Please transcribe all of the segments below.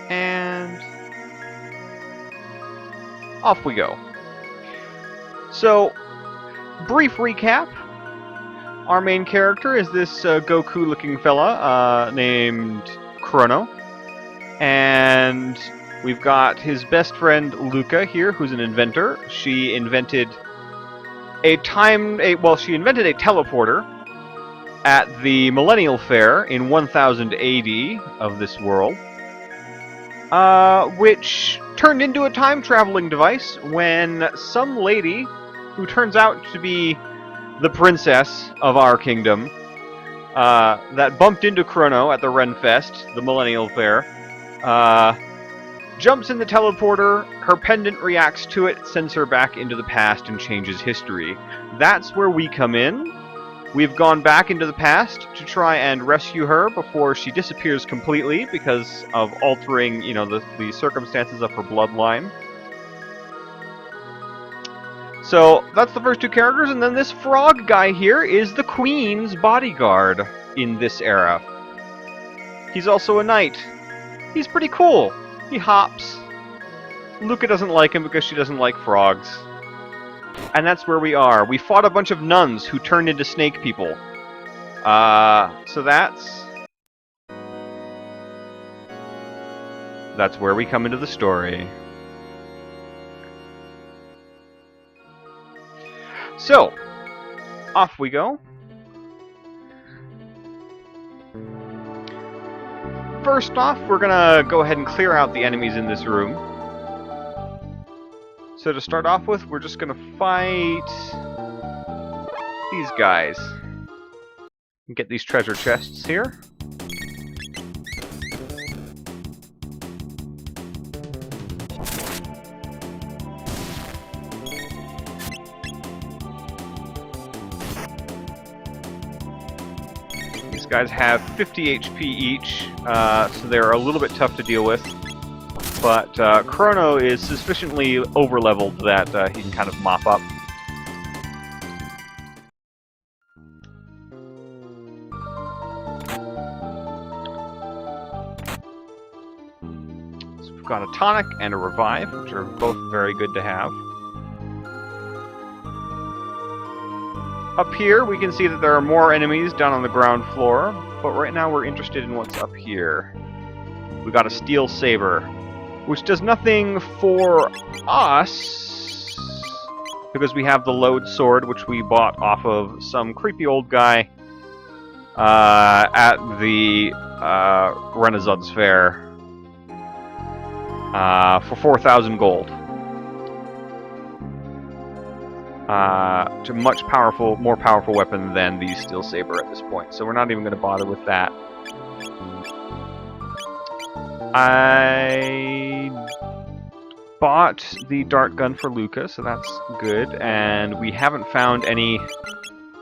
And off we go. So, brief recap. Our main character is this Goku-looking fella named Chrono. And we've got his best friend Luca here, who's an inventor. She invented a teleporter at the Millennial Fair in 1000 AD of this world, which turned into a time-traveling device when some lady, who turns out to be the princess of our kingdom, that bumped into Chrono at the Renfest, the Millennial Fair, jumps in the teleporter, her pendant reacts to it, sends her back into the past, and changes history. That's where we come in. We've gone back into the past to try and rescue her before she disappears completely because of altering, the circumstances of her bloodline. So, that's the first two characters, and then this frog guy here is the Queen's bodyguard in this era. He's also a knight. He's pretty cool. He hops. Luca doesn't like him because she doesn't like frogs. And that's where we are. We fought a bunch of nuns who turned into snake people. So that's where we come into the story. So, off we go. First off, we're gonna go ahead and clear out the enemies in this room. So to start off with, we're just gonna fight these guys. And get these treasure chests here. These guys have 50 HP each, so they're a little bit tough to deal with. But Chrono is sufficiently overleveled that he can kind of mop up. So we've got a tonic and a revive, which are both very good to have. Up here, we can see that there are more enemies down on the ground floor, but right now we're interested in what's up here. We got a steel saber, which does nothing for us, because we have the load sword, which we bought off of some creepy old guy at the Renaissance Fair for 4,000 gold. It's a much more powerful weapon than the steel saber at this point, so we're not even going to bother with that. I bought the dart gun for Luca, so that's good, and we haven't found any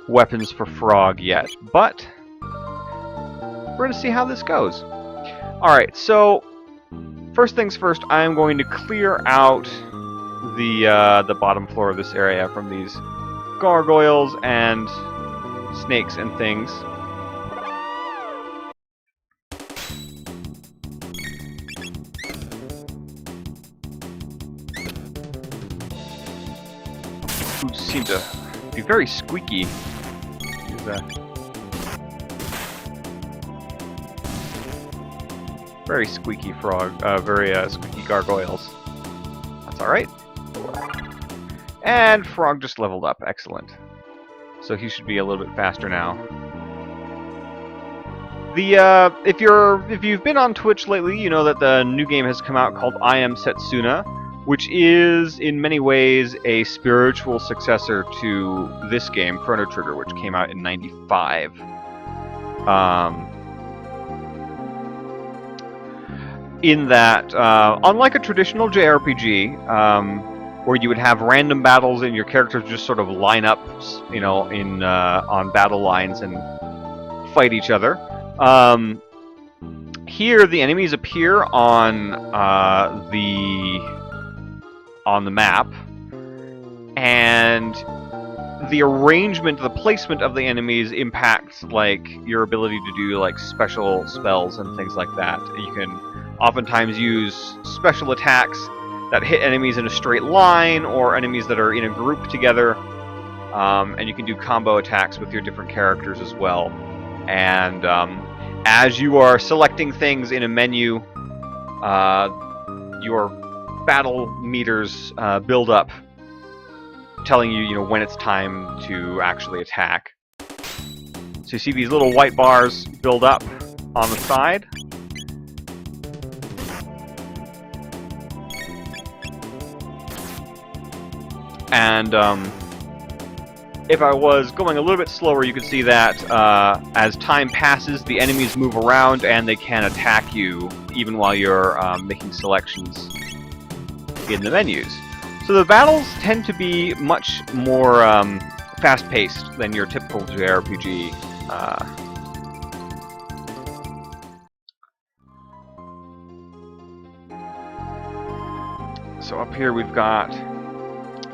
weapons for Frog yet, but we're going to see how this goes. Alright, so first things first, I'm going to clear out the bottom floor of this area from these gargoyles and snakes and things. Who seem to be very squeaky. Very squeaky frog, very squeaky gargoyles. That's alright. And Frog just leveled up, excellent. So he should be a little bit faster now. If you've been on Twitch lately, you know that the new game has come out called I Am Setsuna, which is in many ways a spiritual successor to this game, Chrono Trigger, which came out in '95. In that, unlike a traditional JRPG, where you would have random battles and your characters just sort of line up, on battle lines and fight each other. Here, the enemies appear on the map, and the arrangement, the placement of the enemies impacts like your ability to do like special spells and things like that. You can oftentimes use special attacks that hit enemies in a straight line or enemies that are in a group together. And you can do combo attacks with your different characters as well. And as you are selecting things in a menu, your battle meters build up, telling you, when it's time to actually attack. So you see these little white bars build up on the side. And if I was going a little bit slower, you could see that as time passes, the enemies move around and they can attack you even while you're making selections in the menus. So the battles tend to be much more fast-paced than your typical JRPG. So up here we've got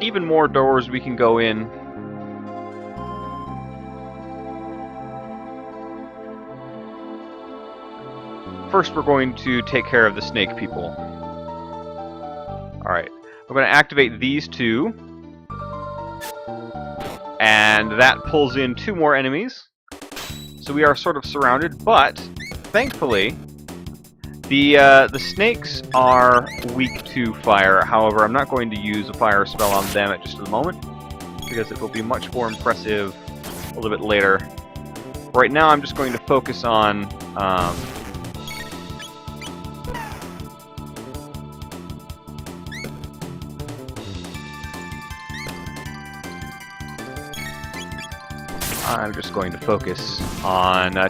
even more doors we can go in. First, we're going to take care of the snake people. Alright, we're going to activate these two. And that pulls in 2 more enemies. So we are sort of surrounded, but thankfully, the snakes are weak to fire. However, I'm not going to use a fire spell on them at just the moment, because it will be much more impressive a little bit later. Right now, I'm just going to focus on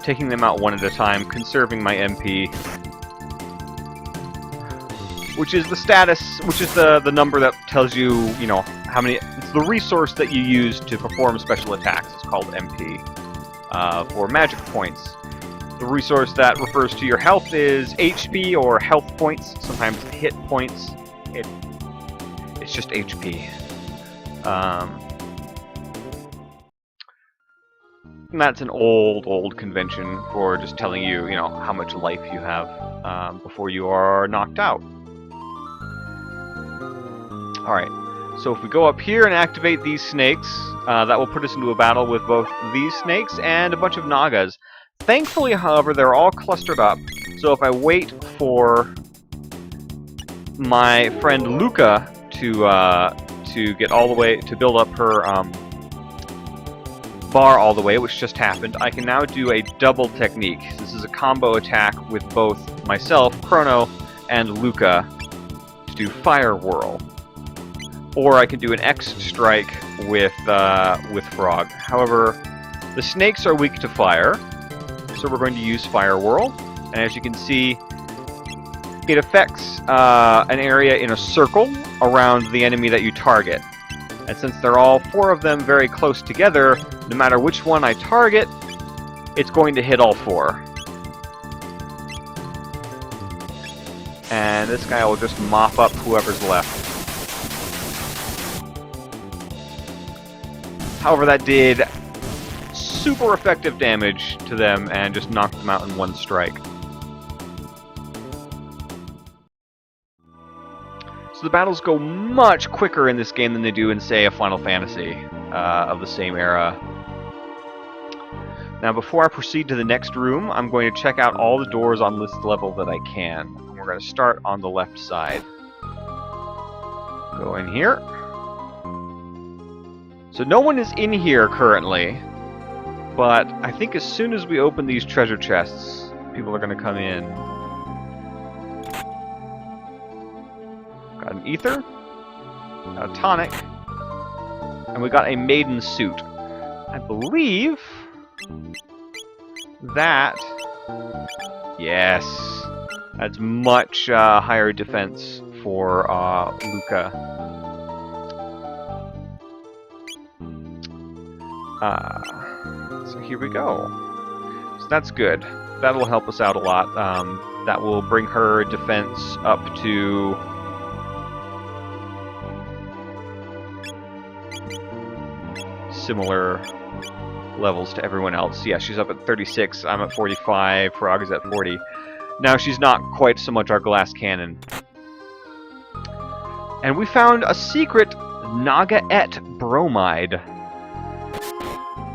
taking them out one at a time, conserving my MP, which is the status, which is the number that tells you, how many. It's the resource that you use to perform special attacks. It's called MP for magic points. The resource that refers to your health is HP or health points. Sometimes hit points. It's just HP. And that's an old convention for just telling you, how much life you have before you are knocked out. Alright, so if we go up here and activate these snakes, that will put us into a battle with both these snakes and a bunch of Nagas. Thankfully, however, they're all clustered up, so if I wait for my friend Luca to get all the way, to build up her bar all the way, which just happened, I can now do a double technique. This is a combo attack with both myself, Chrono, and Luca to do Fire Whirl. Or I can do an X strike with Frog. However, the snakes are weak to fire, so we're going to use Fire Whirl. And as you can see, it affects an area in a circle around the enemy that you target. And since they're all 4 of them very close together, no matter which one I target, it's going to hit all 4. And this guy will just mop up whoever's left. However, that did super effective damage to them and just knocked them out in one strike. So the battles go much quicker in this game than they do in, say, a Final Fantasy of the same era. Now, before I proceed to the next room, I'm going to check out all the doors on this level that I can. And we're going to start on the left side. Go in here. So no one is in here currently, but I think as soon as we open these treasure chests, people are going to come in. Got an ether, got a tonic, and we got a maiden suit. I believe that, yes, that's much higher defense for Luca. So here we go. So that's good. That'll help us out a lot. That will bring her defense up to similar levels to everyone else. Yeah, she's up at 36, I'm at 45, Frog is at 40. Now she's not quite so much our glass cannon. And we found a secret Naga-et bromide.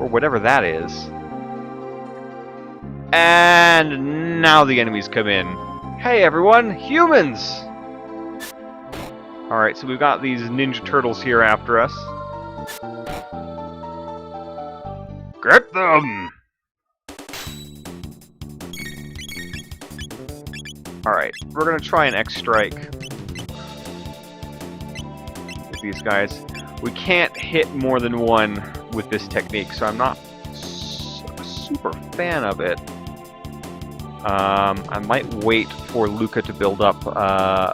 Or whatever that is. And now the enemies come in. Hey everyone, humans! Alright, so we've got these Ninja Turtles here after us. Get them! Alright, we're gonna try an X-Strike with these guys. We can't hit more than one with this technique, so I'm not a super fan of it. I might wait for Luca to build up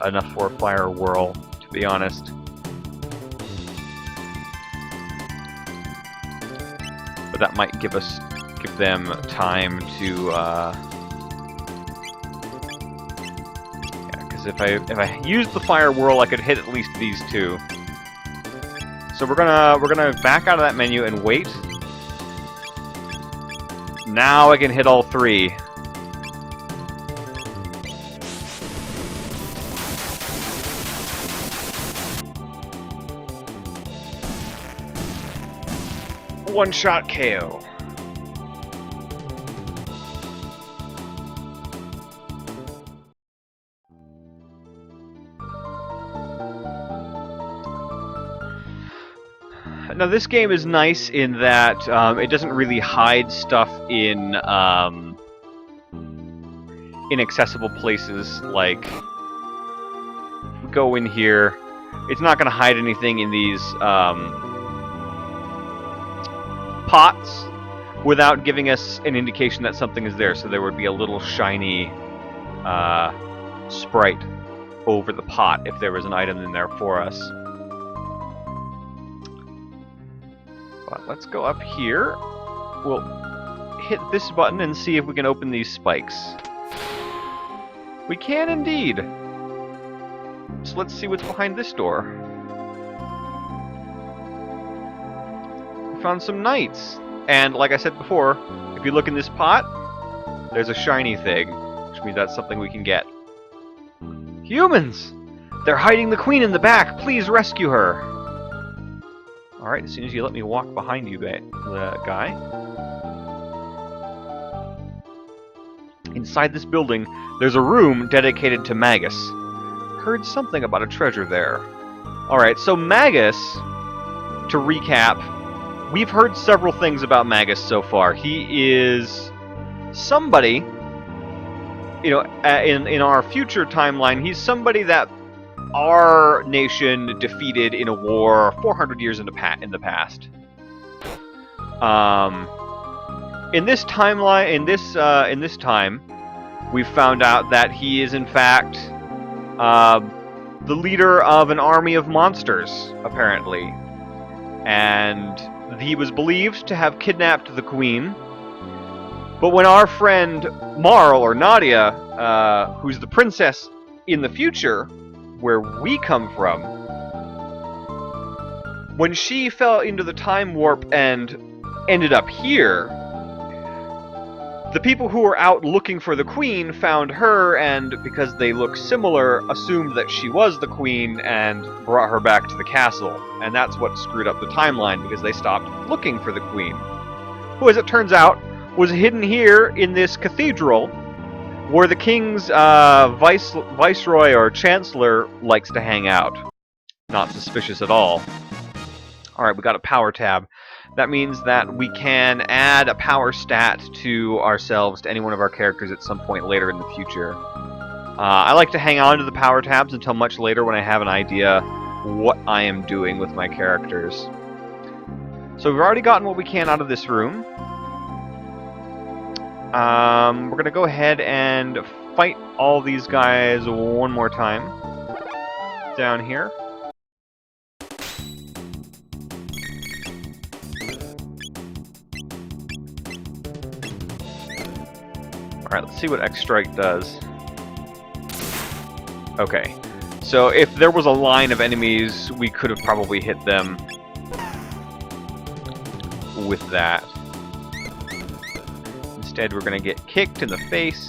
enough for a Fire Whirl, to be honest. But that might give them time to, yeah, because if I used the Fire Whirl, I could hit at least these two. So we're gonna back out of that menu and wait. Now I can hit all three. One-shot KO. Now this game is nice in that it doesn't really hide stuff in inaccessible places. Like, go in here. It's not going to hide anything in these pots without giving us an indication that something is there. So there would be a little shiny sprite over the pot if there was an item in there for us. But let's go up here. We'll hit this button and see if we can open these spikes. We can indeed. So let's see what's behind this door. We found some knights. And like I said before, if you look in this pot, there's a shiny thing, which means that's something we can get. Humans! They're hiding the queen in the back. Please rescue her. Alright, as soon as you let me walk behind you, guy. Inside this building, there's a room dedicated to Magus. Heard something about a treasure there. Alright, so Magus, to recap, we've heard several things about Magus so far. He is somebody, you know, in our future timeline, he's somebody that our nation defeated in a war 400 years in the past. In this timeline, in this time, we found out that he is in fact the leader of an army of monsters, apparently, and he was believed to have kidnapped the queen. But when our friend Marl, or Nadia, who's the princess in the future, where we come from, when she fell into the time warp and ended up here, the people who were out looking for the queen found her, and because they look similar, assumed that she was the queen and brought her back to the castle. And that's what screwed up the timeline, because they stopped looking for the queen, who, as it turns out, was hidden here in this cathedral, where the king's viceroy or chancellor likes to hang out. Not suspicious at all. Alright, we got a power tab. That means that we can add a power stat to ourselves, to any one of our characters at some point later in the future. I like to hang on to the power tabs until much later when I have an idea what I am doing with my characters. So we've already gotten what we can out of this room. We're going to go ahead and fight all these guys one more time. Down here. Alright, let's see what X-Strike does. Okay. So if there was a line of enemies, we could have probably hit them with that. Instead, we're going to get kicked in the face.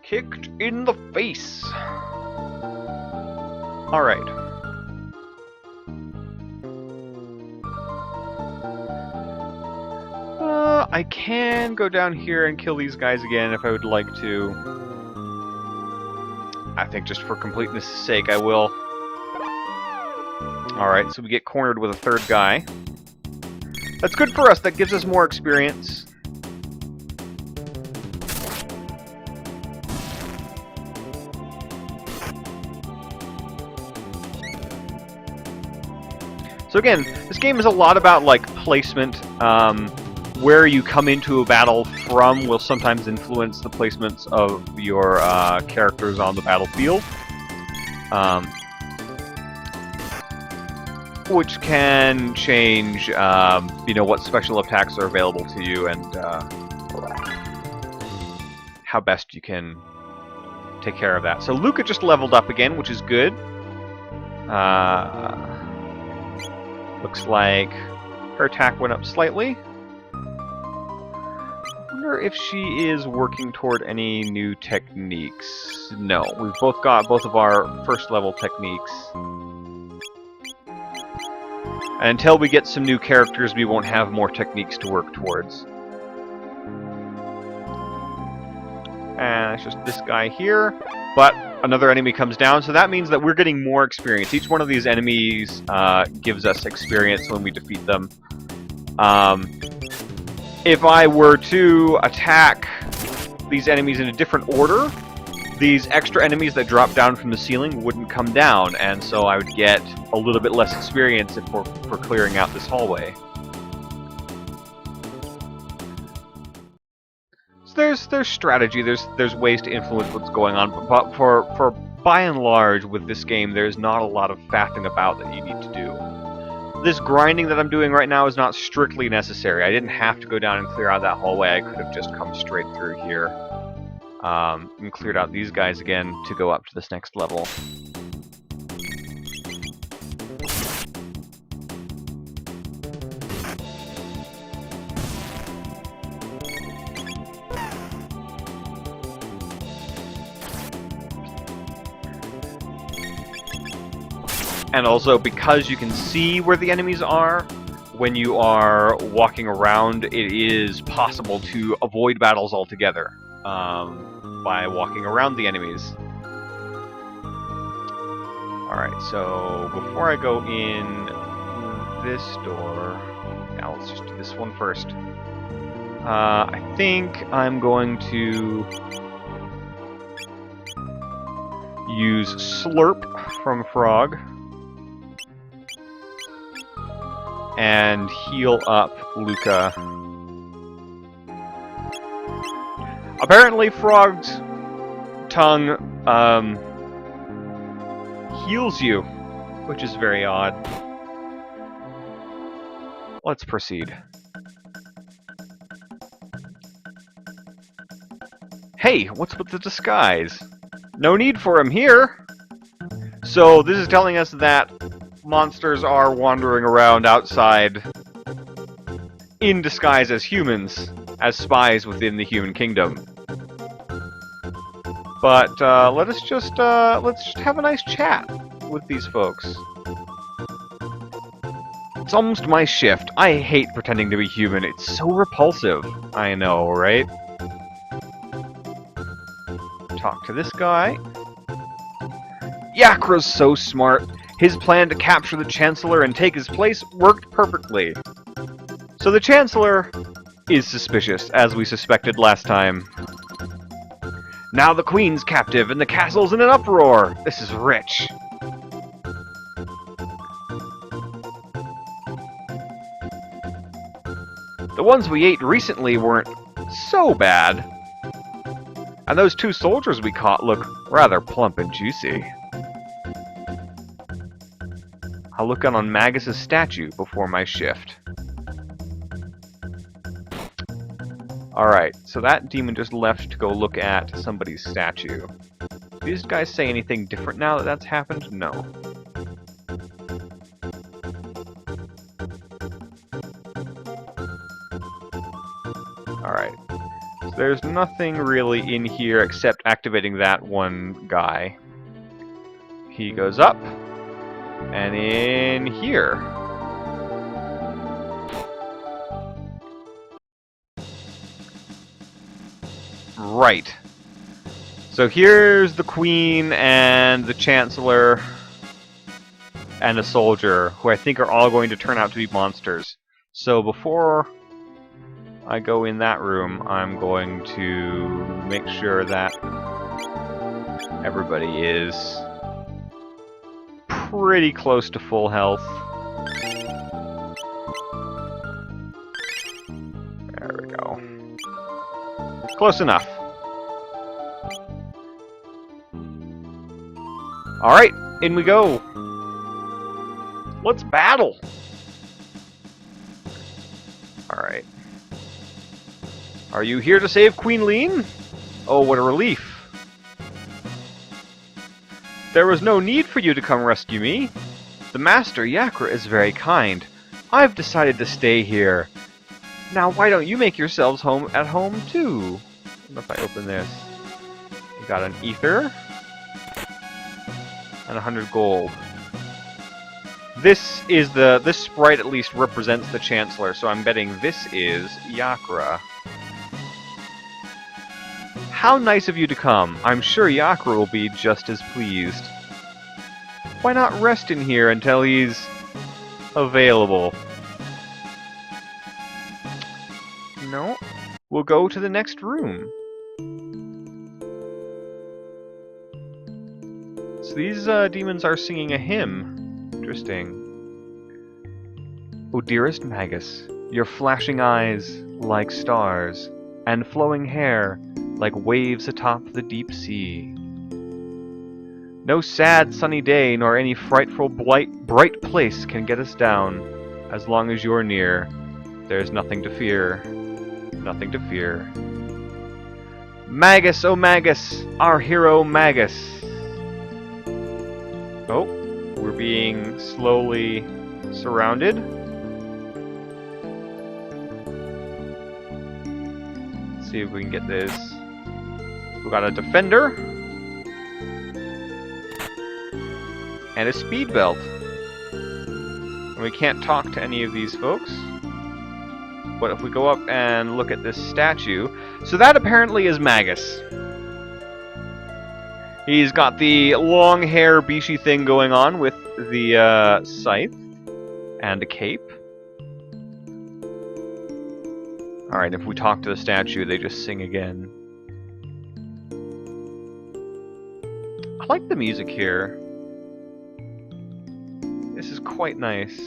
Kicked in the face. Alright. I can go down here and kill these guys again if I would like to. I think just for completeness' sake I will. Alright, so we get cornered with a third guy. That's good for us, that gives us more experience. So again, this game is a lot about like placement. Where you come into a battle from will sometimes influence the placements of your characters on the battlefield. Which can change, what special attacks are available to you and how best you can take care of that. So Luca just leveled up again, which is good. Looks like her attack went up slightly. I wonder if she is working toward any new techniques. No, we've both got both of our first level techniques. And until we get some new characters, we won't have more techniques to work towards. And it's just this guy here. But another enemy comes down, so that means that we're getting more experience. Each one of these enemies gives us experience when we defeat them. If I were to attack these enemies in a different order, these extra enemies that drop down from the ceiling wouldn't come down, and so I would get a little bit less experience for clearing out this hallway. So there's strategy, there's ways to influence what's going on, but for by and large with this game, there's not a lot of faffing about that you need to do. This grinding that I'm doing right now is not strictly necessary. I didn't have to go down and clear out that hallway. I could have just come straight through here. And cleared out these guys again to go up to this next level. And also, because you can see where the enemies are, when you are walking around, it is possible to avoid battles altogether. By walking around the enemies. Alright, so before I go in this door, now let's just do this one first. I think I'm going to use Slurp from Frog and heal up Luca. Apparently, Frog's tongue heals you, which is very odd. Let's proceed. Hey, what's with the disguise? No need for him here! So this is telling us that monsters are wandering around outside in disguise as humans, as spies within the human kingdom. But let's just have a nice chat with these folks. It's almost my shift. I hate pretending to be human. It's so repulsive. I know, right? Talk to this guy. Yakra's so smart. His plan to capture the Chancellor and take his place worked perfectly. So the Chancellor is suspicious, as we suspected last time. Now the Queen's captive and the castle's in an uproar. This is rich. The ones we ate recently weren't so bad. And those 2 soldiers we caught look rather plump and juicy. I'll look on Magus's statue before my shift. Alright, so that demon just left to go look at somebody's statue. Do these guys say anything different now that that's happened? No. Alright. So There's nothing really in here except activating that one guy. He goes up, and in here. Right. So here's the Queen and the Chancellor and a soldier, who I think are all going to turn out to be monsters. So before I go in that room, I'm going to make sure that everybody is pretty close to full health. There we go. Close enough. Alright, in we go. Let's battle! Alright. Are you here to save Queen Leene? Oh, what a relief. There was no need for you to come rescue me. The Master, Yakra, is very kind. I've decided to stay here. Now, why don't you make yourselves at home, too? What if I open this? We got an ether. And 100 gold. This sprite at least represents the Chancellor, so I'm betting this is Yakra. How nice of you to come. I'm sure Yakra will be just as pleased. Why not rest in here until he's available? No. We'll go to the next room. So these demons are singing a hymn. Interesting. O dearest Magus, your flashing eyes like stars, and flowing hair like waves atop the deep sea. No sad sunny day nor any frightful bright place can get us down. As long as you're near, there's nothing to fear. Nothing to fear. Magus, oh Magus, our hero Magus. Oh, we're being slowly surrounded. Let's see if we can get this. We got a defender. And a speed belt. And we can't talk to any of these folks. But if we go up and look at this statue, so that apparently is Magus. He's got the long hair Bishi thing going on with the scythe and a cape. Alright, if we talk to the statue, they just sing again. I like the music here. This is quite nice.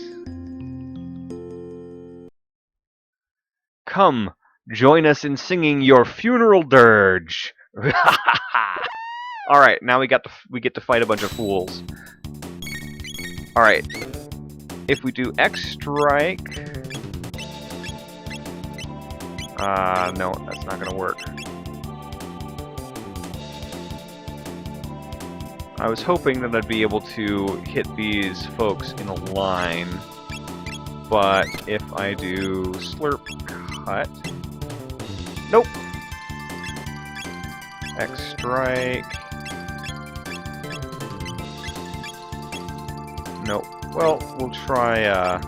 Come, join us in singing your funeral dirge. Alright, now we get to fight a bunch of fools. Alright. If we do X strike. No, that's not gonna work. I was hoping that I'd be able to hit these folks in a line. But if I do slurp cut. Nope. X strike. Nope. Well, we'll try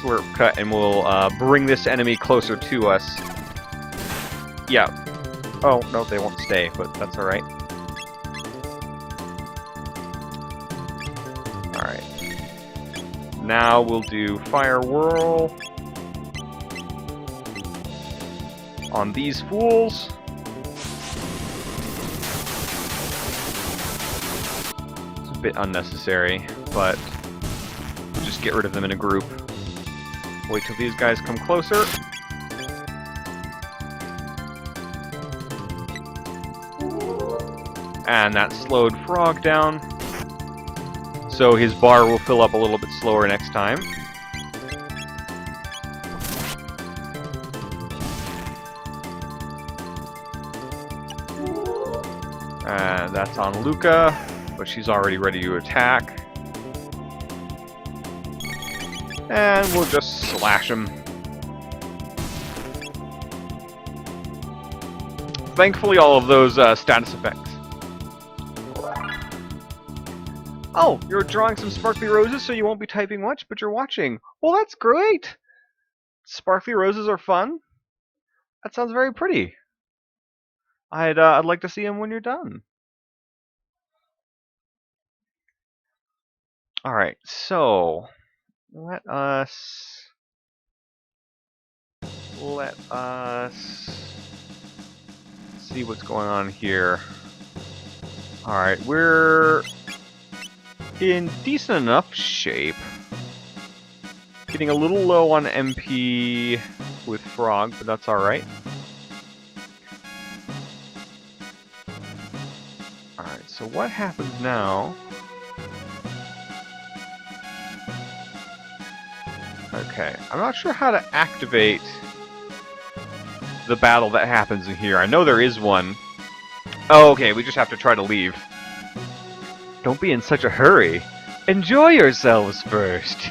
slurp cut and we'll bring this enemy closer to us. Yeah. Oh, no, they won't stay, but that's alright. Alright. Now we'll do Fire Whirl on these fools. It's a bit unnecessary, but we'll just get rid of them in a group. Wait till these guys come closer. And that slowed Frog down. So his bar will fill up a little bit slower next time. And that's on Luca, but she's already ready to attack. And we'll just slash him. thankfully all of those status effects. Oh, you're drawing some sparkly roses so you won't be typing much, but you're watching. Well, that's great! Sparkly roses are fun. That sounds very pretty. I'd like to see them when you're done. Alright, so let us see what's going on here. Alright, we're in decent enough shape. Getting a little low on MP with Frog, but that's alright. Alright, so what happens now? Okay, I'm not sure how to activate the battle that happens in here. I know there is one. Oh, okay, we just have to try to leave. Don't be in such a hurry. Enjoy yourselves first.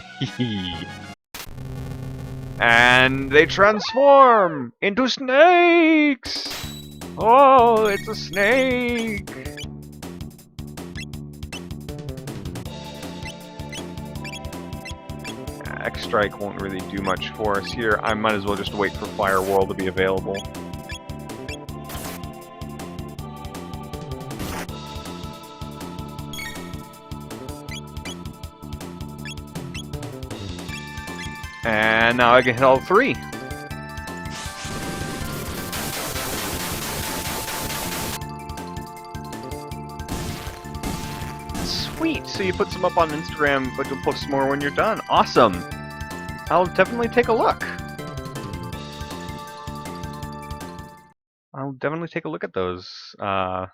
And they transform into snakes! Oh, it's a snake! X-Strike won't really do much for us here. I might as well just wait for Firewall to be available. And now I can hit all three. Sweet! So you put some up on Instagram, but you'll post some more when you're done. Awesome! I'll definitely take a look. I'll definitely take a look at those. Grimao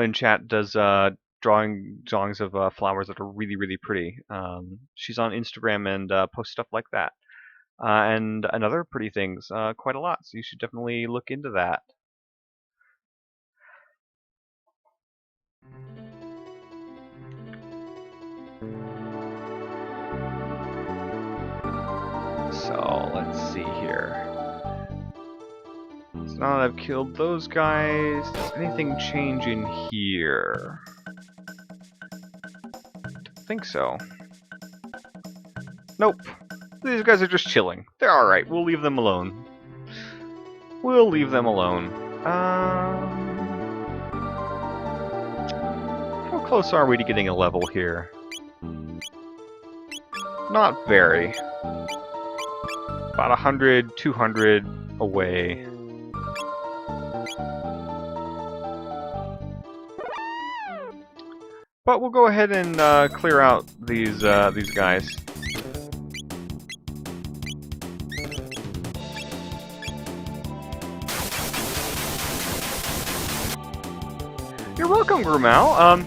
in chat does drawings of flowers that are really, really pretty. She's on Instagram and posts stuff like that. And other pretty things quite a lot, so you should definitely look into that. So, let's see here. So now that I've killed those guys, does anything change in here? Don't think so. Nope. These guys are just chilling. They're alright. We'll leave them alone. We'll leave them alone. How close are we to getting a level here? Not very. About 100, 200 away. But we'll go ahead and clear out these guys. You're welcome, Grimao.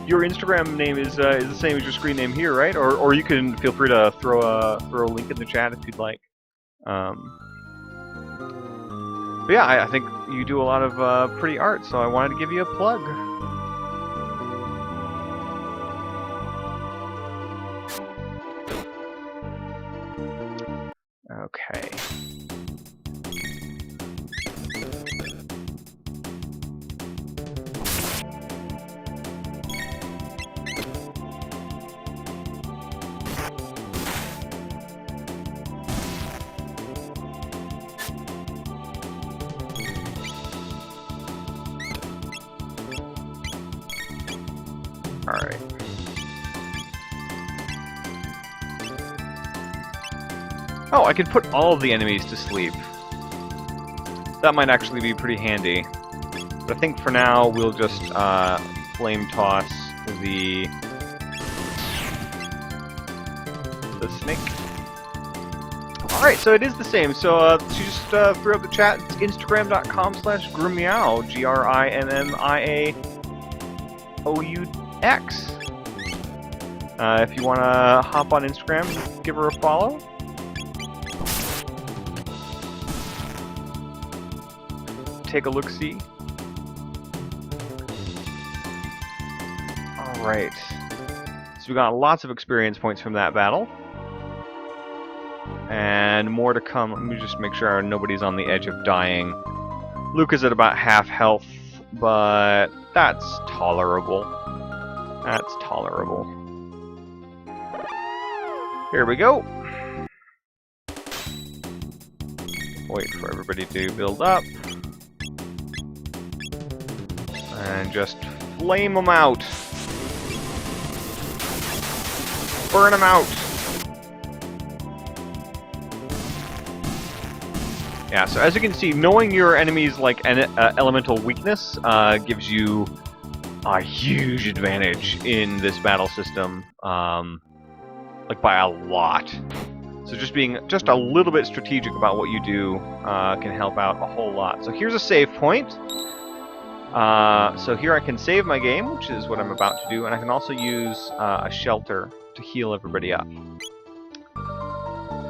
Your Instagram name is the same as your screen name here, right? Or you can feel free to throw a link in the chat if you'd like. But yeah, I think you do a lot of pretty art, so I wanted to give you a plug. Okay. Alright. Oh, I can put all of the enemies to sleep. That might actually be pretty handy. But I think for now, we'll just flame toss the snake. Alright, so it is the same. So she just threw up the chat. It's instagram.com/Grimmeow. GRIMMIAOUX. If you want to hop on Instagram, give her a follow. Take a look-see. Alright. So we got lots of experience points from that battle. And more to come. Let me just make sure nobody's on the edge of dying. Luke is at about half health, but that's tolerable. That's tolerable. Here we go. Wait for everybody to build up. And just flame them out. Burn them out. Yeah, so as you can see, knowing your enemy's like elemental weakness gives you a huge advantage in this battle system, like by a lot. So just being just a little bit strategic about what you do can help out a whole lot. So here's a save point. So here I can save my game, which is what I'm about to do, and I can also use a shelter to heal everybody up.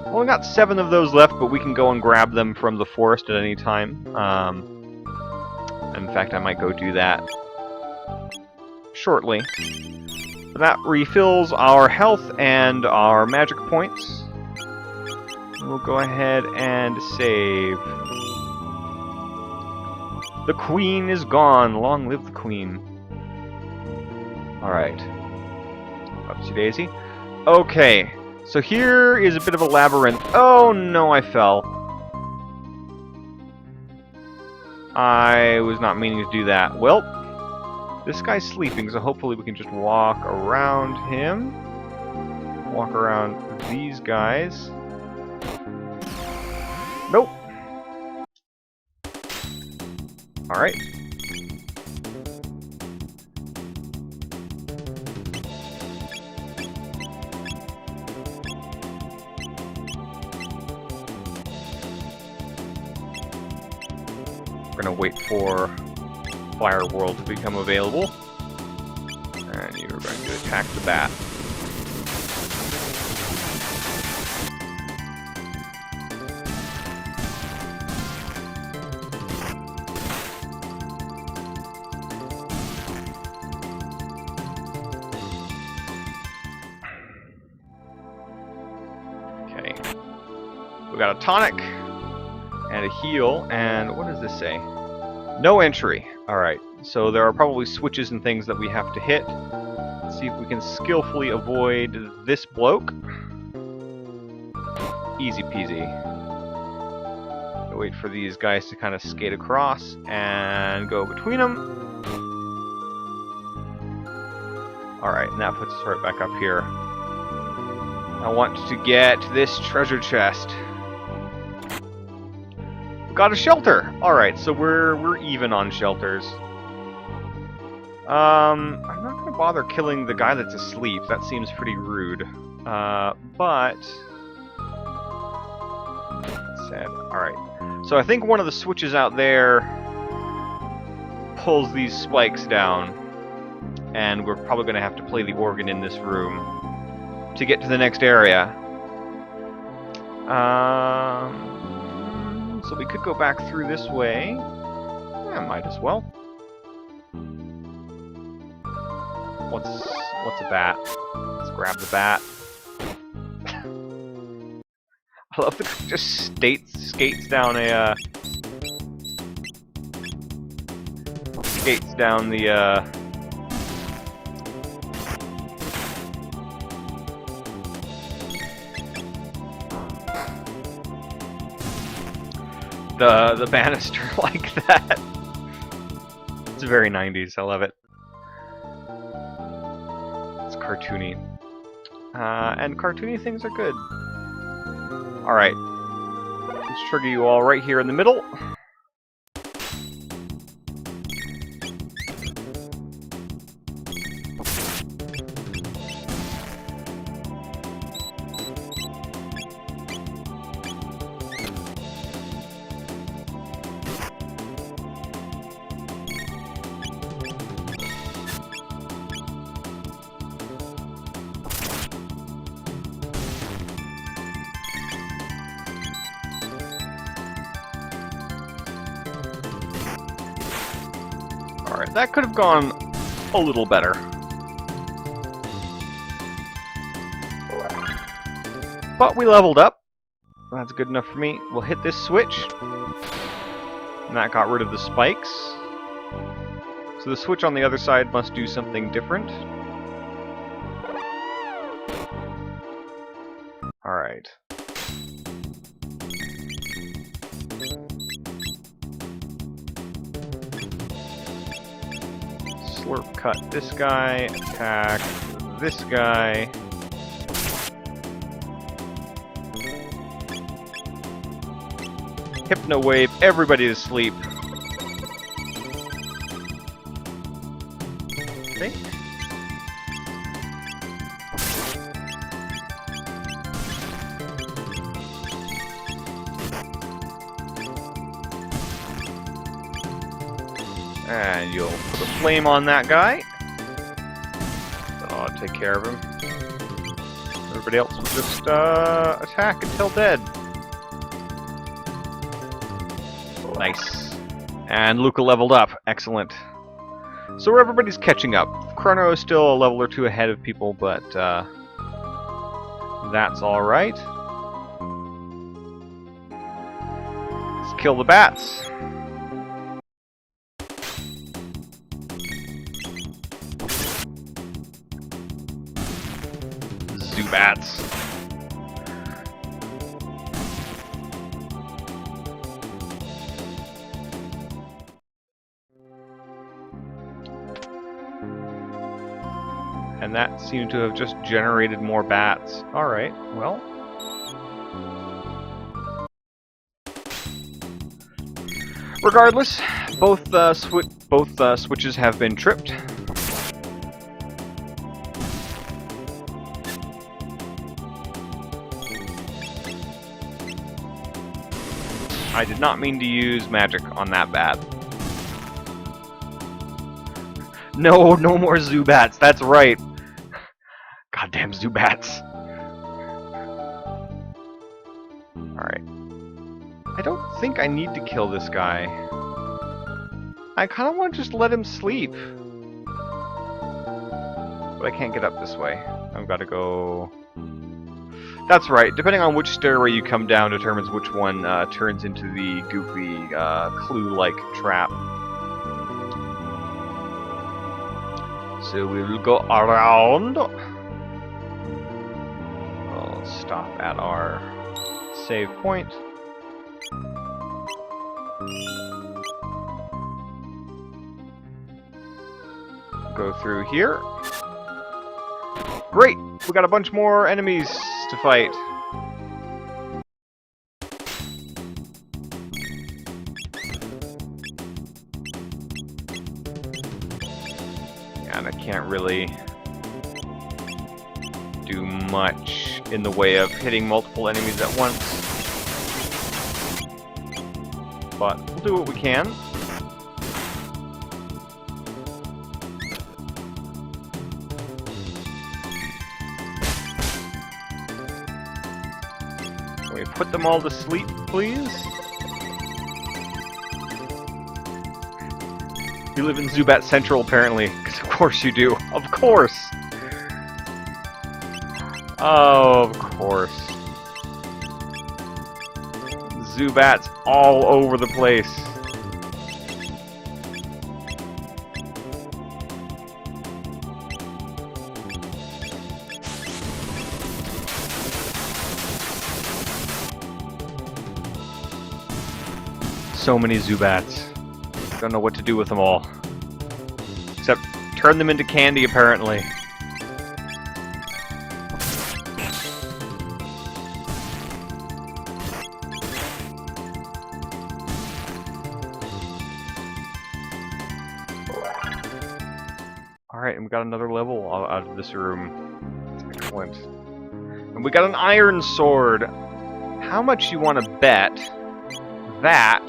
Well, we got 7 of those left, but we can go and grab them from the forest at any time. In fact, I might go do that shortly. That refills our health and our magic points. We'll go ahead and save. The queen is gone. Long live the queen. Alright. Upsy daisy. Okay. So here is a bit of a labyrinth. Oh no, I fell. I was not meaning to do that. Well, this guy's sleeping, so hopefully we can just walk around him. Walk around these guys. Nope. Alright. We're gonna wait for Fire World to become available. And you're going to attack the bat. Okay. We got a tonic and a heal, and what does this say? No entry. Alright, so there are probably switches and things that we have to hit. Let's see if we can skillfully avoid this bloke. Easy peasy. I'll wait for these guys to kind of skate across and go between them. Alright, and that puts us right back up here. I want to get this treasure chest. Got a shelter! Alright, so we're even on shelters. I'm not gonna bother killing the guy that's asleep. That seems pretty rude. But sad. Alright. So I think one of the switches out there pulls these spikes down. And we're probably gonna have to play the organ in this room to get to the next area. So we could go back through this way. Yeah, might as well. What's a bat? Let's grab the bat. I love that it just skates down a skates down the the banister like that. It's very 90s. I love it. It's cartoony. And cartoony things are good. Alright. Let's trigger you all right here in the middle. Alright, that could have gone a little better. But we leveled up, That's good enough for me. We'll hit this switch. And that got rid of the spikes. So the switch on the other side must do something different. Alright. Slurp cut this guy, attack this guy. Hypno wave everybody to sleep. I think. And you'll put a flame on that guy. I'll take care of him. Everybody else will just attack until dead. Nice. And Luca leveled up. Excellent. So everybody's catching up. Chrono is still a level or two ahead of people, but that's alright. Let's kill the bats. Zubats. And that seemed to have just generated more bats. Alright, well. Regardless, both switches have been tripped. I did not mean to use magic on that bat. No, no more Zubats, that's right. Goddamn Zubats. Alright. I don't think I need to kill this guy. I kind of want to just let him sleep. But I can't get up this way. I've got to go... That's right, depending on which stairway you come down determines which one turns into the goofy, clue-like trap. So we will go around. We'll stop at our save point. Go through here. Great! We got a bunch more enemies to fight. And I can't really do much in the way of hitting multiple enemies at once. But we'll do what we can. Can we put them all to sleep, please? You live in Zubat Central, apparently. Because of course you do. Of course! Oh, of course. Zubats all over the place. So many Zubats. Don't know what to do with them all. Except turn them into candy, apparently. Alright, and we got another level out of this room. Excellent. And we got an iron sword. How much you want to bet that...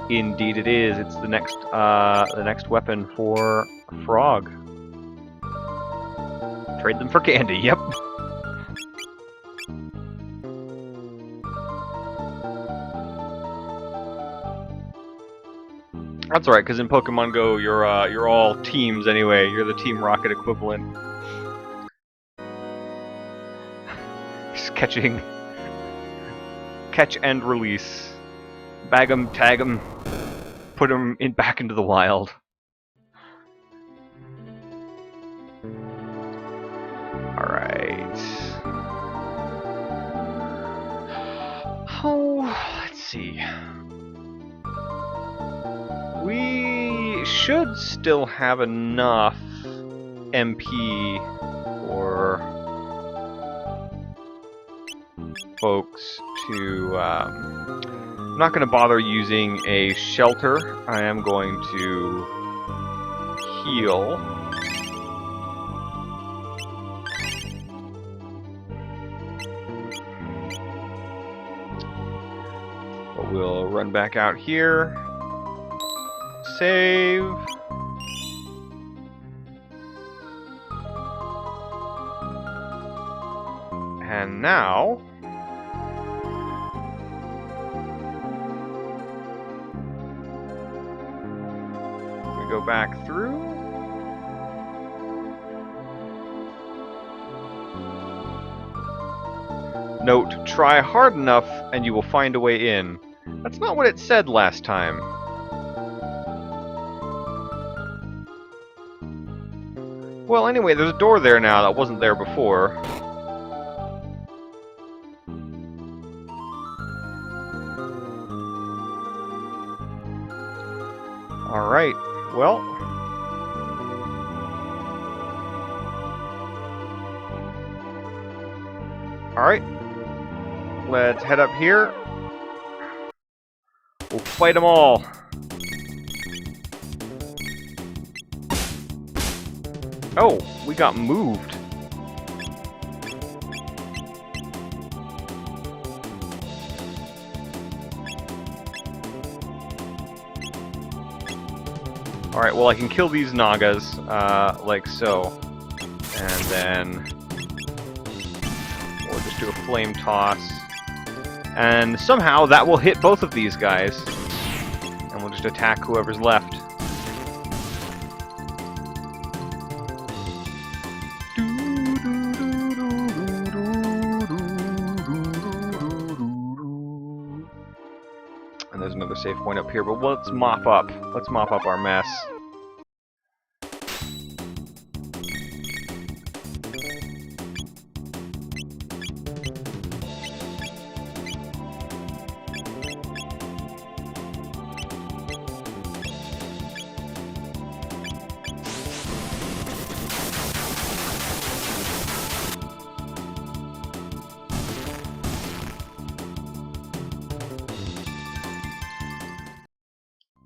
Indeed it is. It's the next weapon for Frog. Trade them for candy, yep. That's alright, because in Pokemon Go you're all teams anyway. You're the Team Rocket equivalent. catching. Catch and release. Bag 'em, tag 'em, put 'em back into the wild. Alright. Oh, let's see. We should still have enough MP for folks to... I'm not going to bother using a shelter. I am going to heal. But we'll run back out here. Save. And now... we go back through. Note, try hard enough and you will find a way in. That's not what it said last time. Well, anyway, there's a door there now that wasn't there before. Alright, well... Alright. Let's head up here. We'll fight them all. Oh, we got moved. Alright, well I can kill these Nagas, like so. And then... we'll just do a flame toss. And somehow that will hit both of these guys. And we'll just attack whoever's left. And there's another save point up here, but let's mop up. Let's mop up our mess.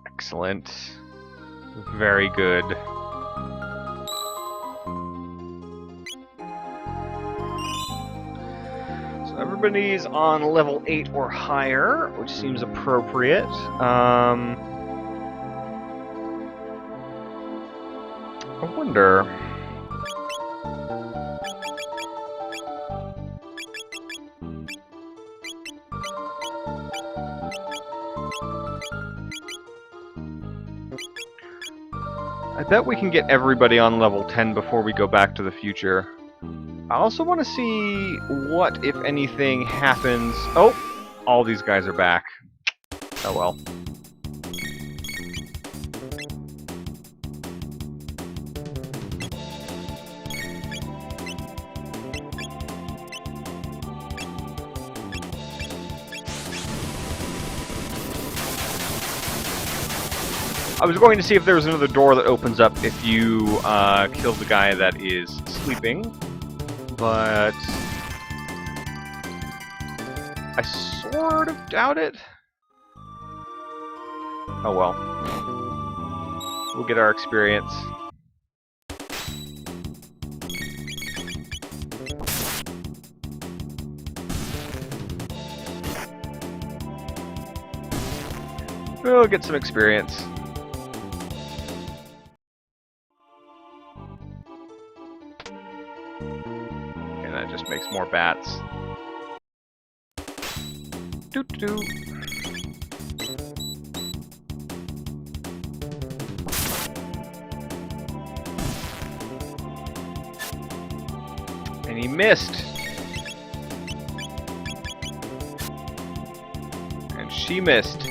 Excellent. Very good. So everybody's on level 8 or higher, which seems appropriate. I wonder... I bet we can get everybody on level 10 before we go back to the future. I also want to see what, if anything, happens... Oh! All these guys are back. Oh well. I was going to see if there was another door that opens up if you kill the guy that is sleeping, but I sort of doubt it. Oh well. We'll get our experience. We'll get some experience. That just makes more bats. Doo-doo. And he missed. She missed.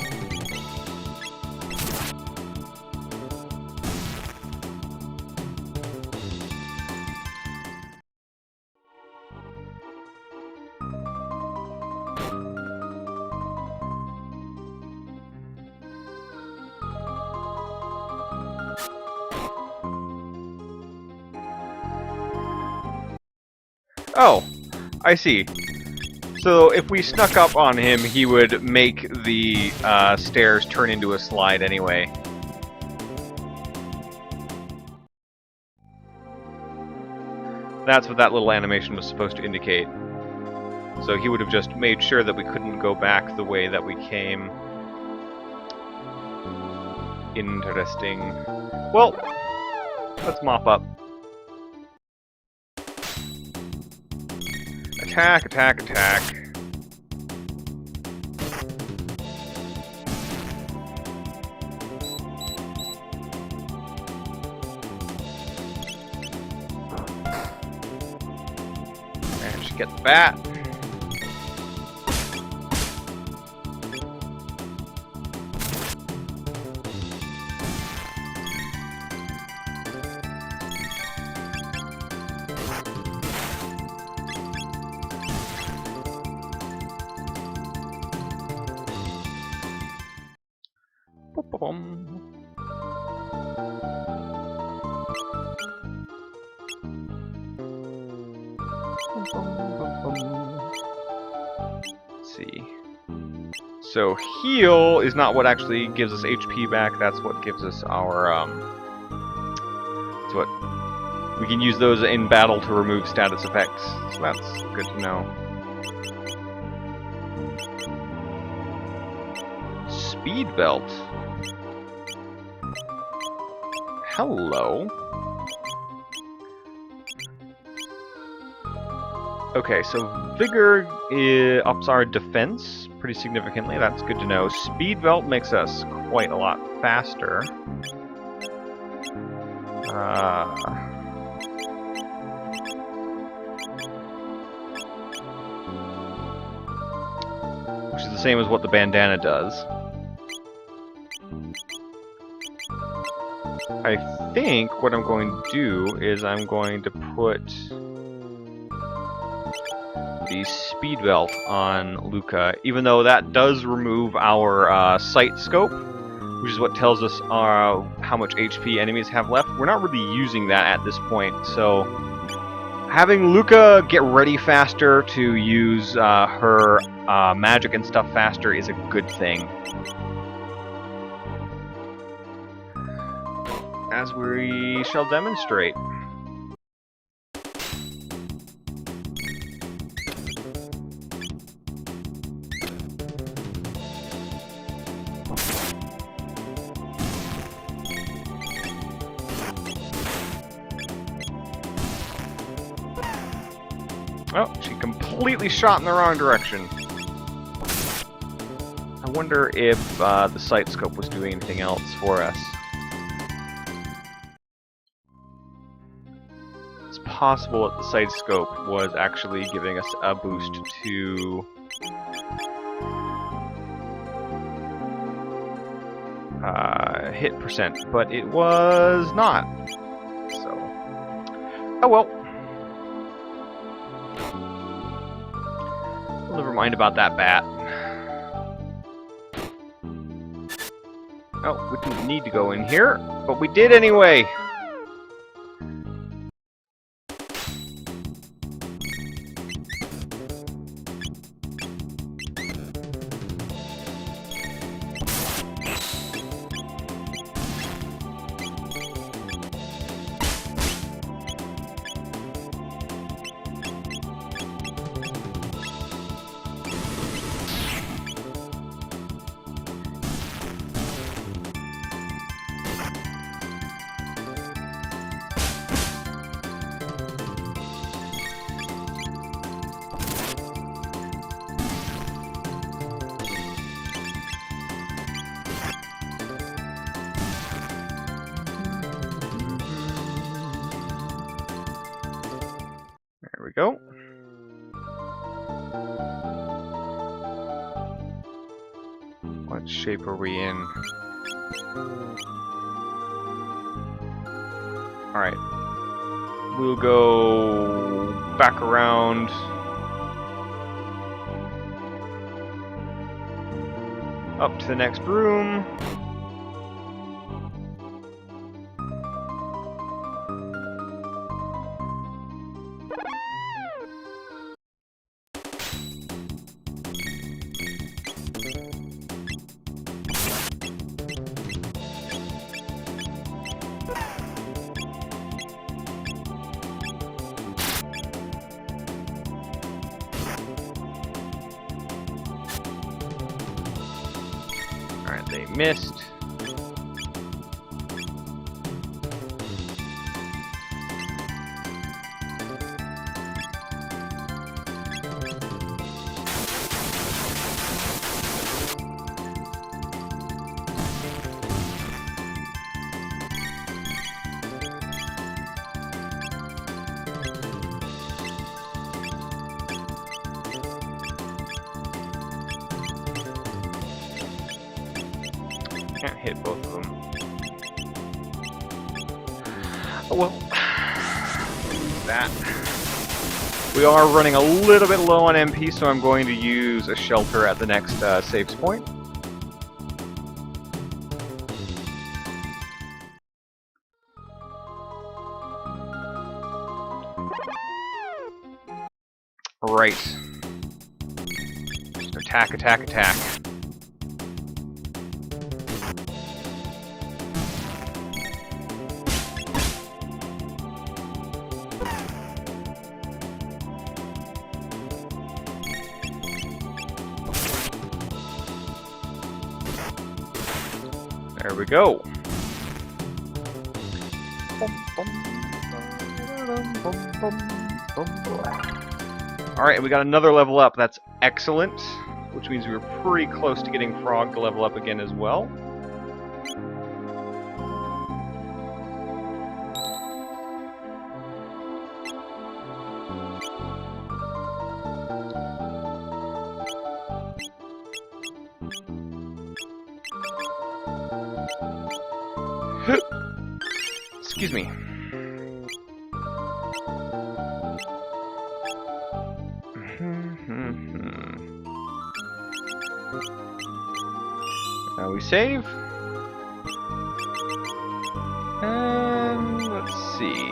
Oh, I see. So if we snuck up on him, he would make the stairs turn into a slide anyway. That's what that little animation was supposed to indicate. So he would have just made sure that we couldn't go back the way that we came. Interesting. Well, let's mop up. Attack, attack, attack. Managed to get the bat. Let's see. So heal is not what actually gives us HP back. That's what gives us our That's what we can use those in battle to remove status effects. So that's good to know. Speed belt. Hello. Okay, so vigor ups our defense pretty significantly. That's good to know. Speed belt makes us quite a lot faster. Which is the same as what the bandana does. I think what I'm going to do is I'm going to put the speed belt on Luca, even though that does remove our sight scope, which is what tells us how much HP enemies have left. We're not really using that at this point, so having Luca get ready faster to use her magic and stuff faster is a good thing. As we shall demonstrate. Oh, she completely shot in the wrong direction. I wonder if the sight scope was doing anything else for us. It's possible that the sight scope was actually giving us a boost to hit percent, but it was not. So, oh well. Never mind about that bat. Oh, we didn't need to go in here, but we did anyway. There we go. There What shape are we in? Alright. We'll go back around. Up to the next room. Alright, they missed. Can't hit both of them. Oh well. That. We are running a little bit low on MP, so I'm going to use a shelter at the next saves point. Right. Just attack, attack, attack. There we go. Alright, we got another level up. That's excellent. Which means we were pretty close to getting Frog to level up again as well. Excuse me. Now we save. And let's see.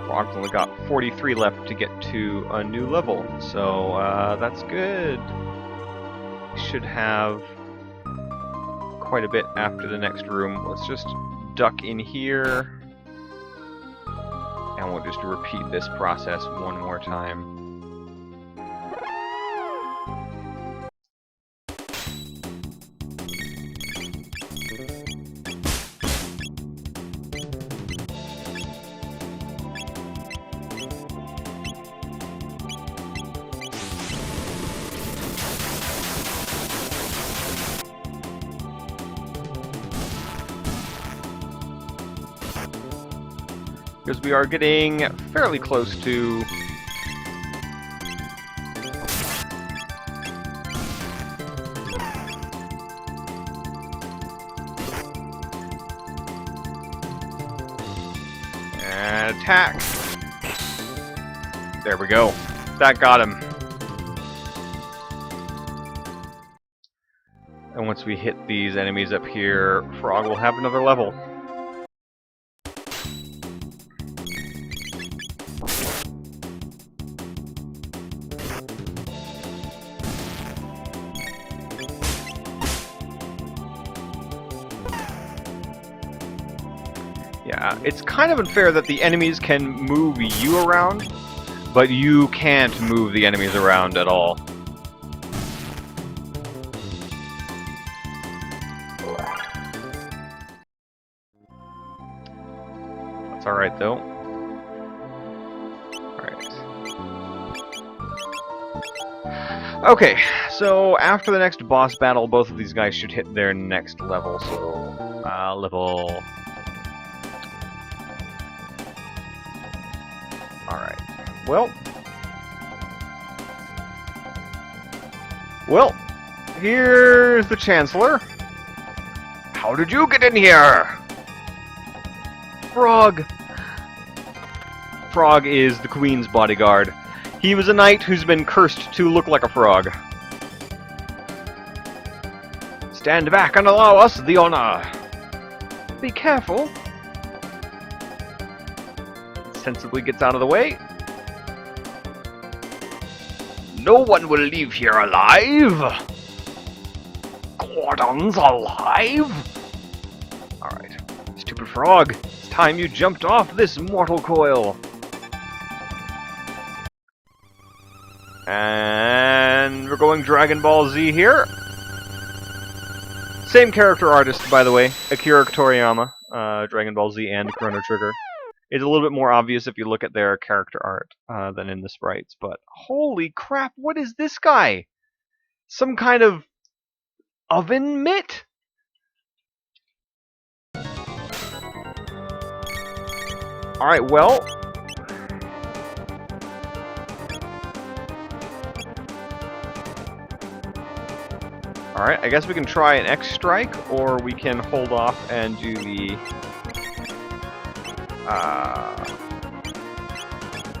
Frog's only got 43 left to get to a new level, so that's good. We should have quite a bit after the next room. Let's just duck in here, and we'll just repeat this process one more time. Because we are getting fairly close to and attack. There we go. That got him. And once we hit these enemies up here, Frog will have another level. Yeah, it's kind of unfair that the enemies can move you around, but you can't move the enemies around at all. That's alright though. Alright. Okay, so after the next boss battle, both of these guys should hit their next level, so level... Alright. Well, Here's the Chancellor. How did you get in here? Frog. Frog is the Queen's bodyguard. He was a knight who's been cursed to look like a frog. Stand back and allow us the honor. Be careful. Sensibly gets out of the way. No one will leave here alive. Gordon's alive? Alright. Stupid frog. It's time you jumped off this mortal coil. And we're going Dragon Ball Z here. Same character artist, by the way. Akira Toriyama. Dragon Ball Z and Chrono Trigger. It's a little bit more obvious if you look at their character art than in the sprites. But holy crap, what is this guy? Some kind of oven mitt? Alright, well. Alright, I guess we can try an X strike, or we can hold off and do the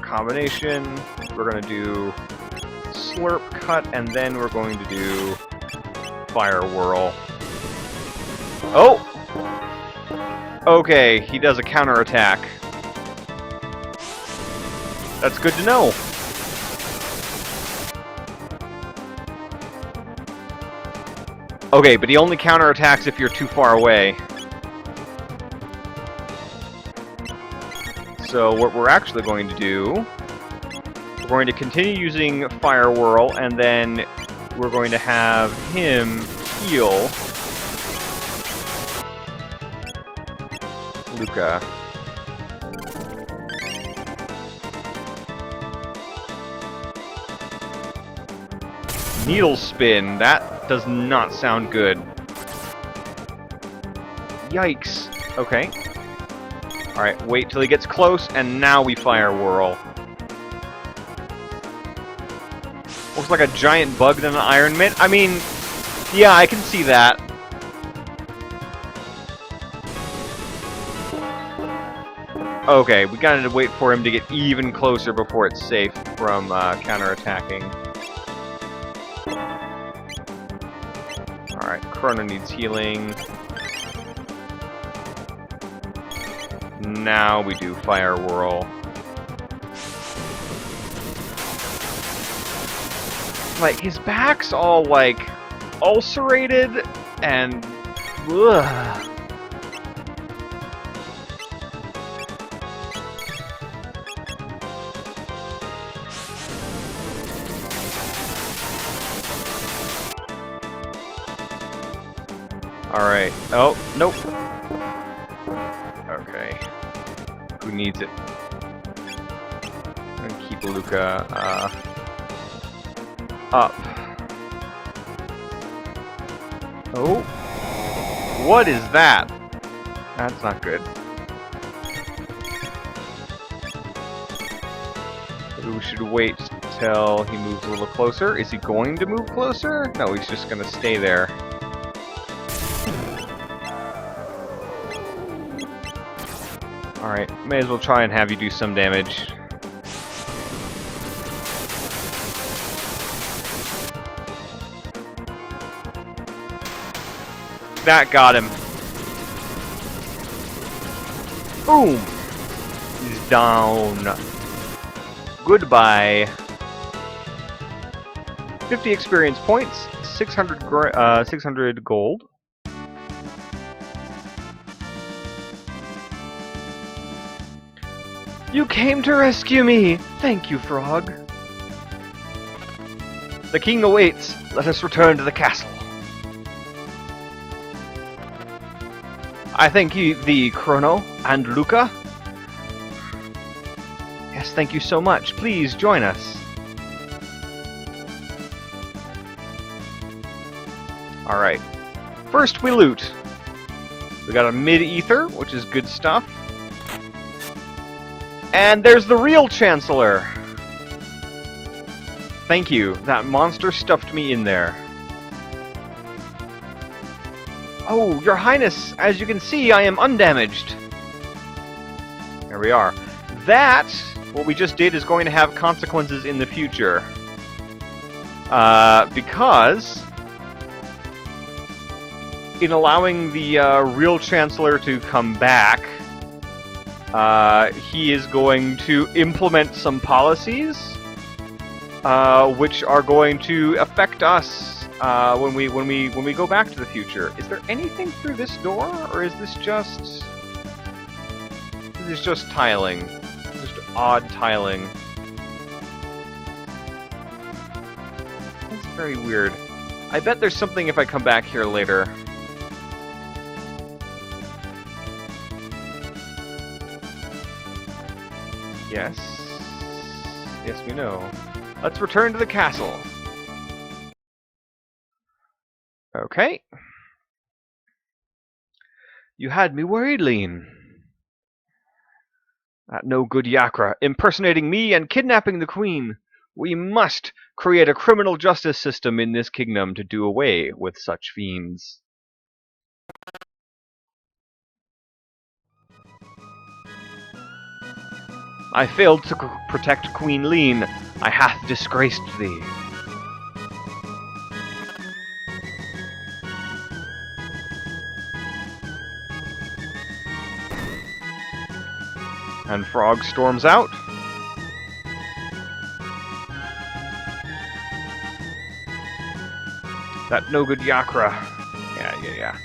combination. We're going to do slurp cut, and then we're going to do fire whirl. Oh! Okay, he does a counterattack. That's good to know. Okay, but he only counterattacks if you're too far away. So what we're actually going to do, we're going to continue using Fire Whirl, and then we're going to have him heal Luca. Needle spin, that does not sound good. Yikes. Okay. Alright, wait till he gets close, and now we fire whirl. Looks like a giant bug than an iron mitt. I mean, yeah, I can see that. Okay, we gotta wait for him to get even closer before it's safe from counterattacking. Alright, Chrono needs healing. Now we do Fire Whirl. Like, his back's all, like, ulcerated and... ugh. Alright. Oh, nope. Okay. Who needs it? I'm gonna keep Luca, up. Oh. What is that? That's not good. Maybe we should wait till he moves a little closer. Is he going to move closer? No, he's just gonna stay there. Alright, may as well try and have you do some damage. That got him. Boom! He's down. Goodbye. 50 experience points, 600 gold. You came to rescue me! Thank you, Frog. The king awaits. Let us return to the castle. I thank you, the Chrono and Luca. Yes, thank you so much. Please join us. Alright. First we loot. We got a mid-ether, which is good stuff. And there's the real Chancellor! Thank you. That monster stuffed me in there. Oh, Your Highness, as you can see, I am undamaged. There we are. That, what we just did, is going to have consequences in the future. Because in allowing the real Chancellor to come back, he is going to implement some policies which are going to affect us when we go back to the future. Is there anything through this door, or is this just tiling? Just odd tiling. That's very weird. I bet there's something if I come back here later. Yes. Yes, we know. Let's return to the castle. Okay. You had me worried, Lean. That no good Yakra, impersonating me and kidnapping the Queen. We must create a criminal justice system in this kingdom to do away with such fiends. I failed to protect Queen Lean. I hath disgraced thee. And Frog storms out. That no good Yakra. Yeah.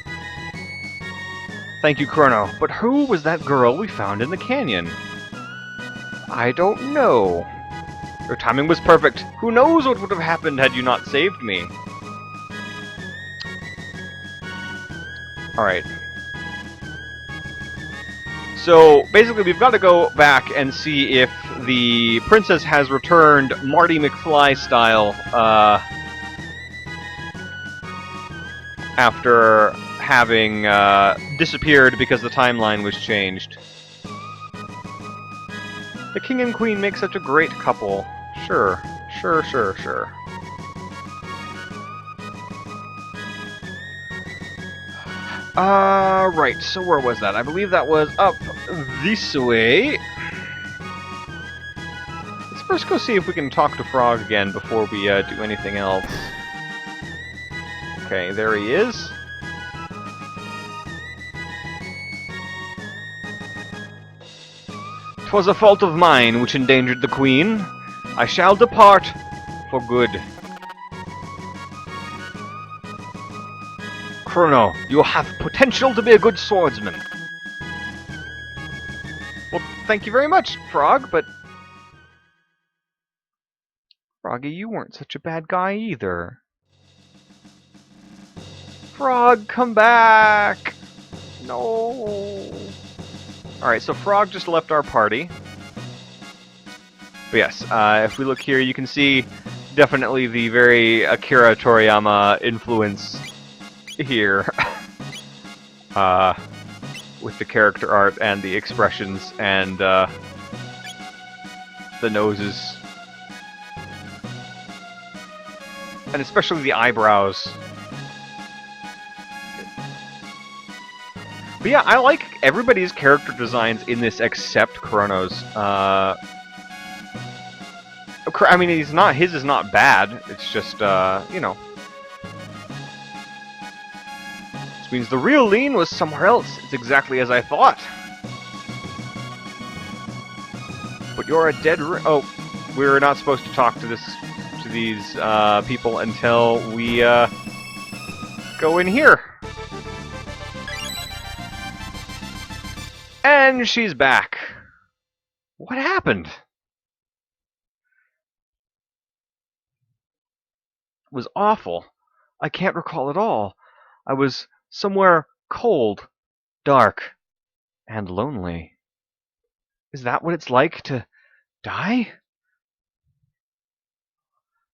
Thank you, Chrono. But who was that girl we found in the canyon? I don't know. Your timing was perfect. Who knows what would have happened had you not saved me? Alright. So, basically, we've got to go back and see if the princess has returned Marty McFly style, after having disappeared because the timeline was changed. The king and queen make such a great couple. Sure. Right, so where was that? I believe that was up this way. Let's first go see if we can talk to Frog again before we do anything else. Okay, there he is. "'Twas a fault of mine which endangered the Queen. I shall depart for good. Chrono, you have potential to be a good swordsman." Well, thank you very much, Frog, but... Froggy, you weren't such a bad guy either. Frog, come back! No. Alright, so Frog just left our party. But yes, if we look here, you can see definitely the very Akira Toriyama influence here. With the character art and the expressions and the noses. And especially the eyebrows. But yeah, I like everybody's character designs in this except Chrono's. I mean, his is not bad. It's just, you know. This means the real Lean was somewhere else. It's exactly as I thought. But you're a dead oh, we're not supposed to talk to these people until we go in here. And she's back. What happened? It was awful. I can't recall at all. I was somewhere cold, dark, and lonely. Is that what it's like to die?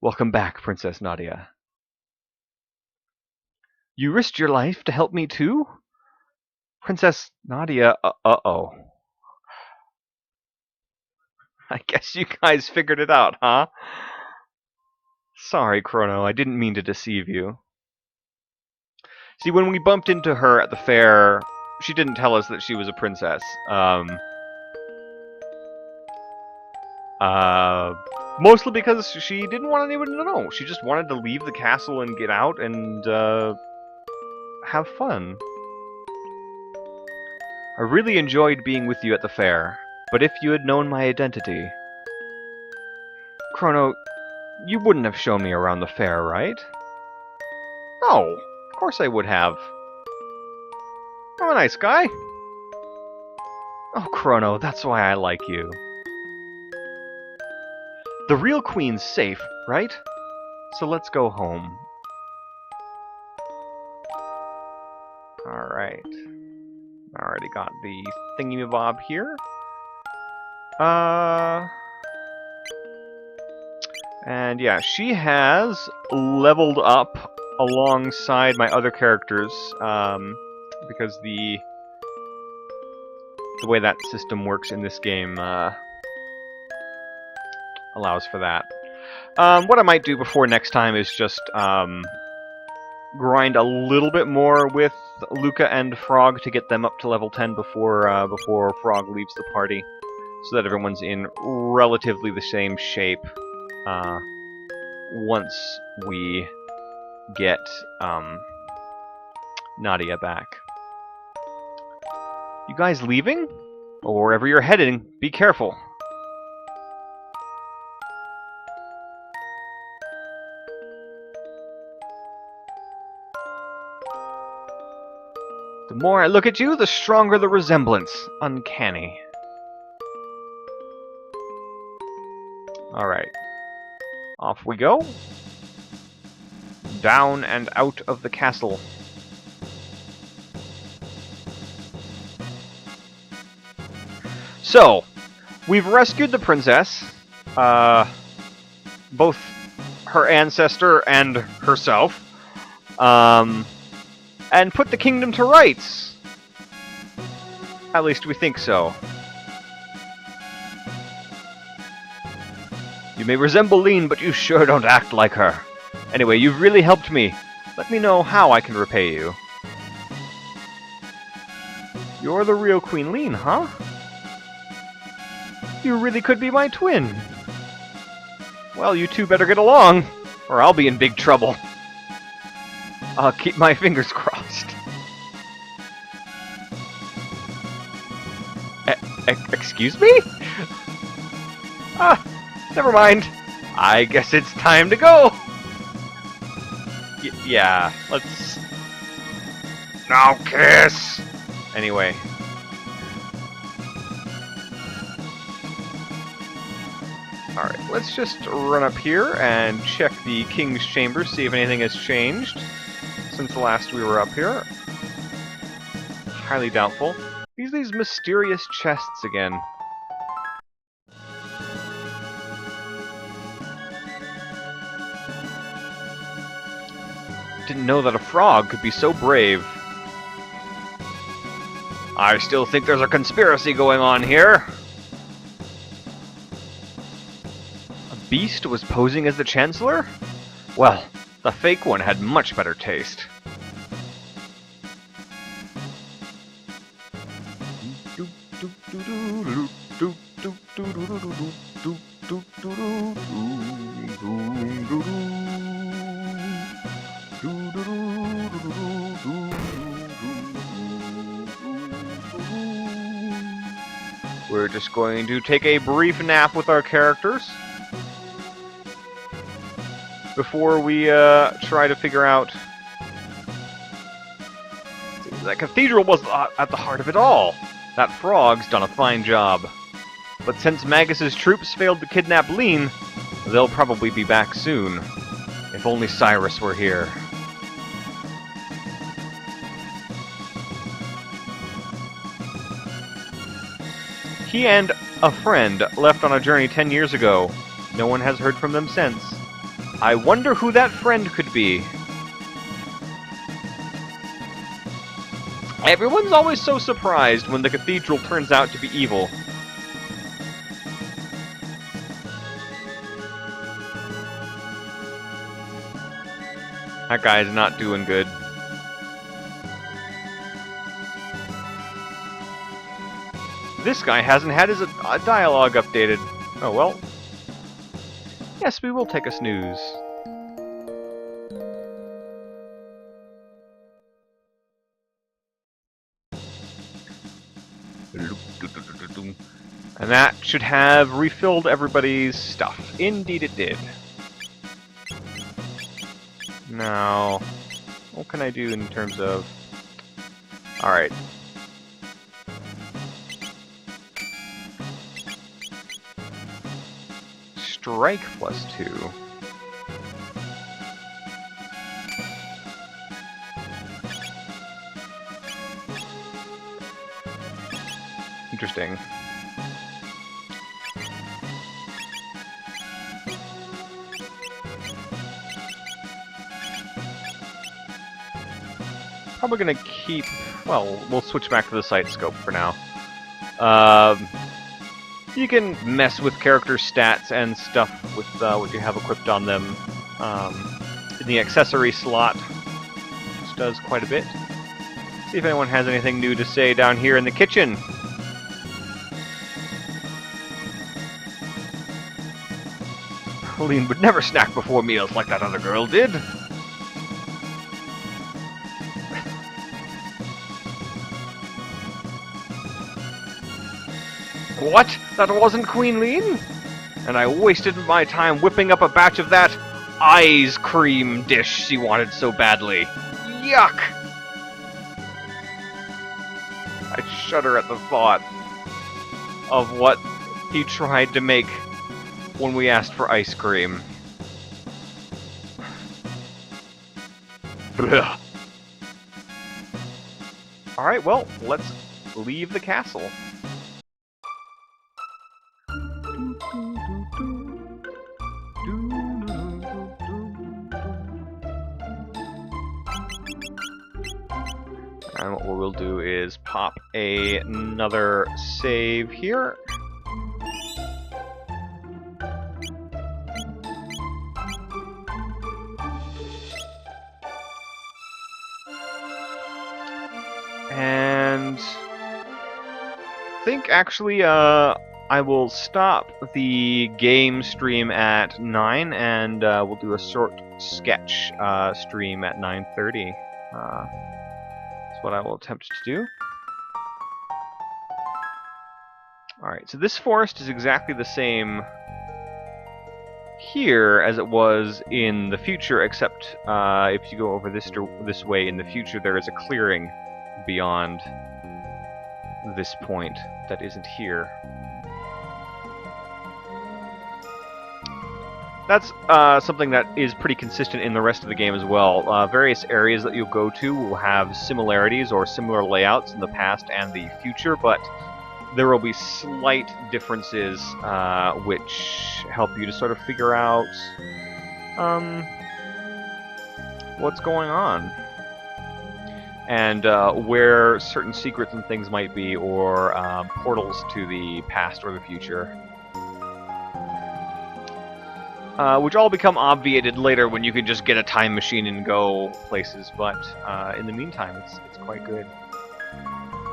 Welcome back, Princess Nadia. You risked your life to help me too? Princess Nadia, uh-oh. I guess you guys figured it out, huh? Sorry, Chrono, I didn't mean to deceive you. See, when we bumped into her at the fair, she didn't tell us that she was a princess. Mostly because she didn't want anyone to know. She just wanted to leave the castle and get out and have fun. I really enjoyed being with you at the fair, but if you had known my identity... Chrono, you wouldn't have shown me around the fair, right? No, of course I would have. I'm a nice guy. Oh, Chrono, that's why I like you. The real queen's safe, right? So let's go home. Alright. Already got the thingy-mabob here. And yeah, she has leveled up alongside my other characters, because the way that system works in this game allows for that. What I might do before next time is just grind a little bit more with Luca and Frog to get them up to level 10 before Frog leaves the party, so that everyone's in relatively the same shape once we get Nadia back. You guys leaving? Or wherever you're heading, be careful. The more I look at you, the stronger the resemblance. Uncanny. Alright. Off we go. Down and out of the castle. So, we've rescued the princess. Both her ancestor and herself. And put the kingdom to rights. At least we think so. You may resemble Lean, but you sure don't act like her. Anyway, you've really helped me. Let me know how I can repay you. You're the real Queen Lean, huh? You really could be my twin. Well, you two better get along, or I'll be in big trouble. I'll keep my fingers crossed. Excuse me? Never mind. I guess it's time to go. Yeah, let's... Now kiss! Anyway. Alright, let's just run up here and check the King's Chamber, see if anything has changed since the last we were up here. Highly doubtful. These mysterious chests again. Didn't know that a frog could be so brave. I still think there's a conspiracy going on here. A beast was posing as the Chancellor? Well, the fake one had much better taste. We're just going to take a brief nap with our characters before we try to figure out... That cathedral was at the heart of it all. That frog's done a fine job. But since Magus's troops failed to kidnap Lean, they'll probably be back soon. If only Cyrus were here. He and a friend left on a journey 10 years ago. No one has heard from them since. I wonder who that friend could be. Everyone's always so surprised when the cathedral turns out to be evil. That guy's not doing good. This guy hasn't had his dialogue updated. Oh well. Yes, we will take a snooze. And that should have refilled everybody's stuff. Indeed it did. Now, what can I do in terms of... Alright. Strike +2. Interesting. Probably gonna keep... Well, we'll switch back to the sight scope for now. You can mess with character stats and stuff with what you have equipped on them in the accessory slot, which does quite a bit. See if anyone has anything new to say down here in the kitchen. Pauline would never snack before meals like that other girl did. What? That wasn't Queen Lean? And I wasted my time whipping up a batch of that ice cream dish she wanted so badly. Yuck! I shudder at the thought of what he tried to make when we asked for ice cream. Alright, well, let's leave the castle. And what we'll do is pop another save here. And I think actually I will stop the game stream at 9 and we'll do a short sketch stream at 9:30. That's what I will attempt to do. Alright, so this forest is exactly the same here as it was in the future, except if you go over this way in the future, there is a clearing beyond this point that isn't here. That's something that is pretty consistent in the rest of the game as well. Various areas that you'll go to will have similarities or similar layouts in the past and the future, but there will be slight differences which help you to sort of figure out what's going on and where certain secrets and things might be, or portals to the past or the future. Which all become obviated later when you can just get a time machine and go places, but in the meantime, it's quite good.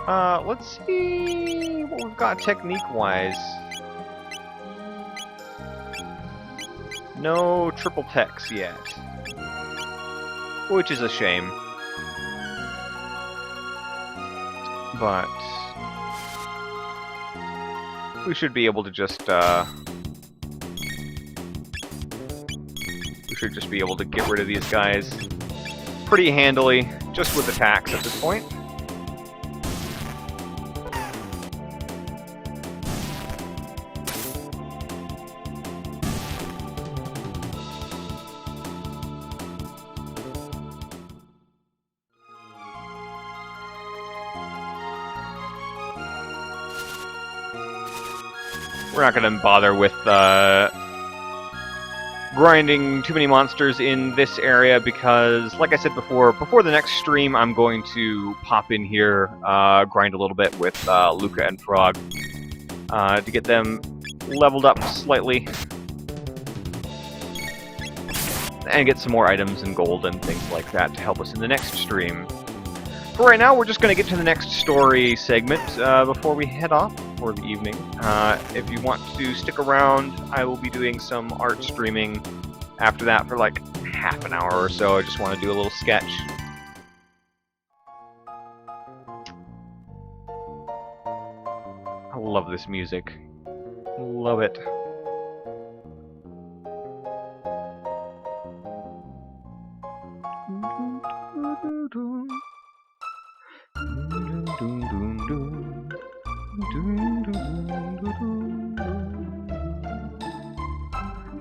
Let's see what we've got technique-wise. No triple techs yet, which is a shame. But we should be able to just be able to get rid of these guys pretty handily, just with attacks at this point. We're not going to bother with grinding too many monsters in this area because, like I said before the next stream, I'm going to pop in here, grind a little bit with Luca and Frog to get them leveled up slightly and get some more items and gold and things like that to help us in the next stream. For right now, we're just going to get to the next story segment before we head off. for the evening. If you want to stick around, I will be doing some art streaming after that for like half an hour or so. I just want to do a little sketch. I love this music. Love it.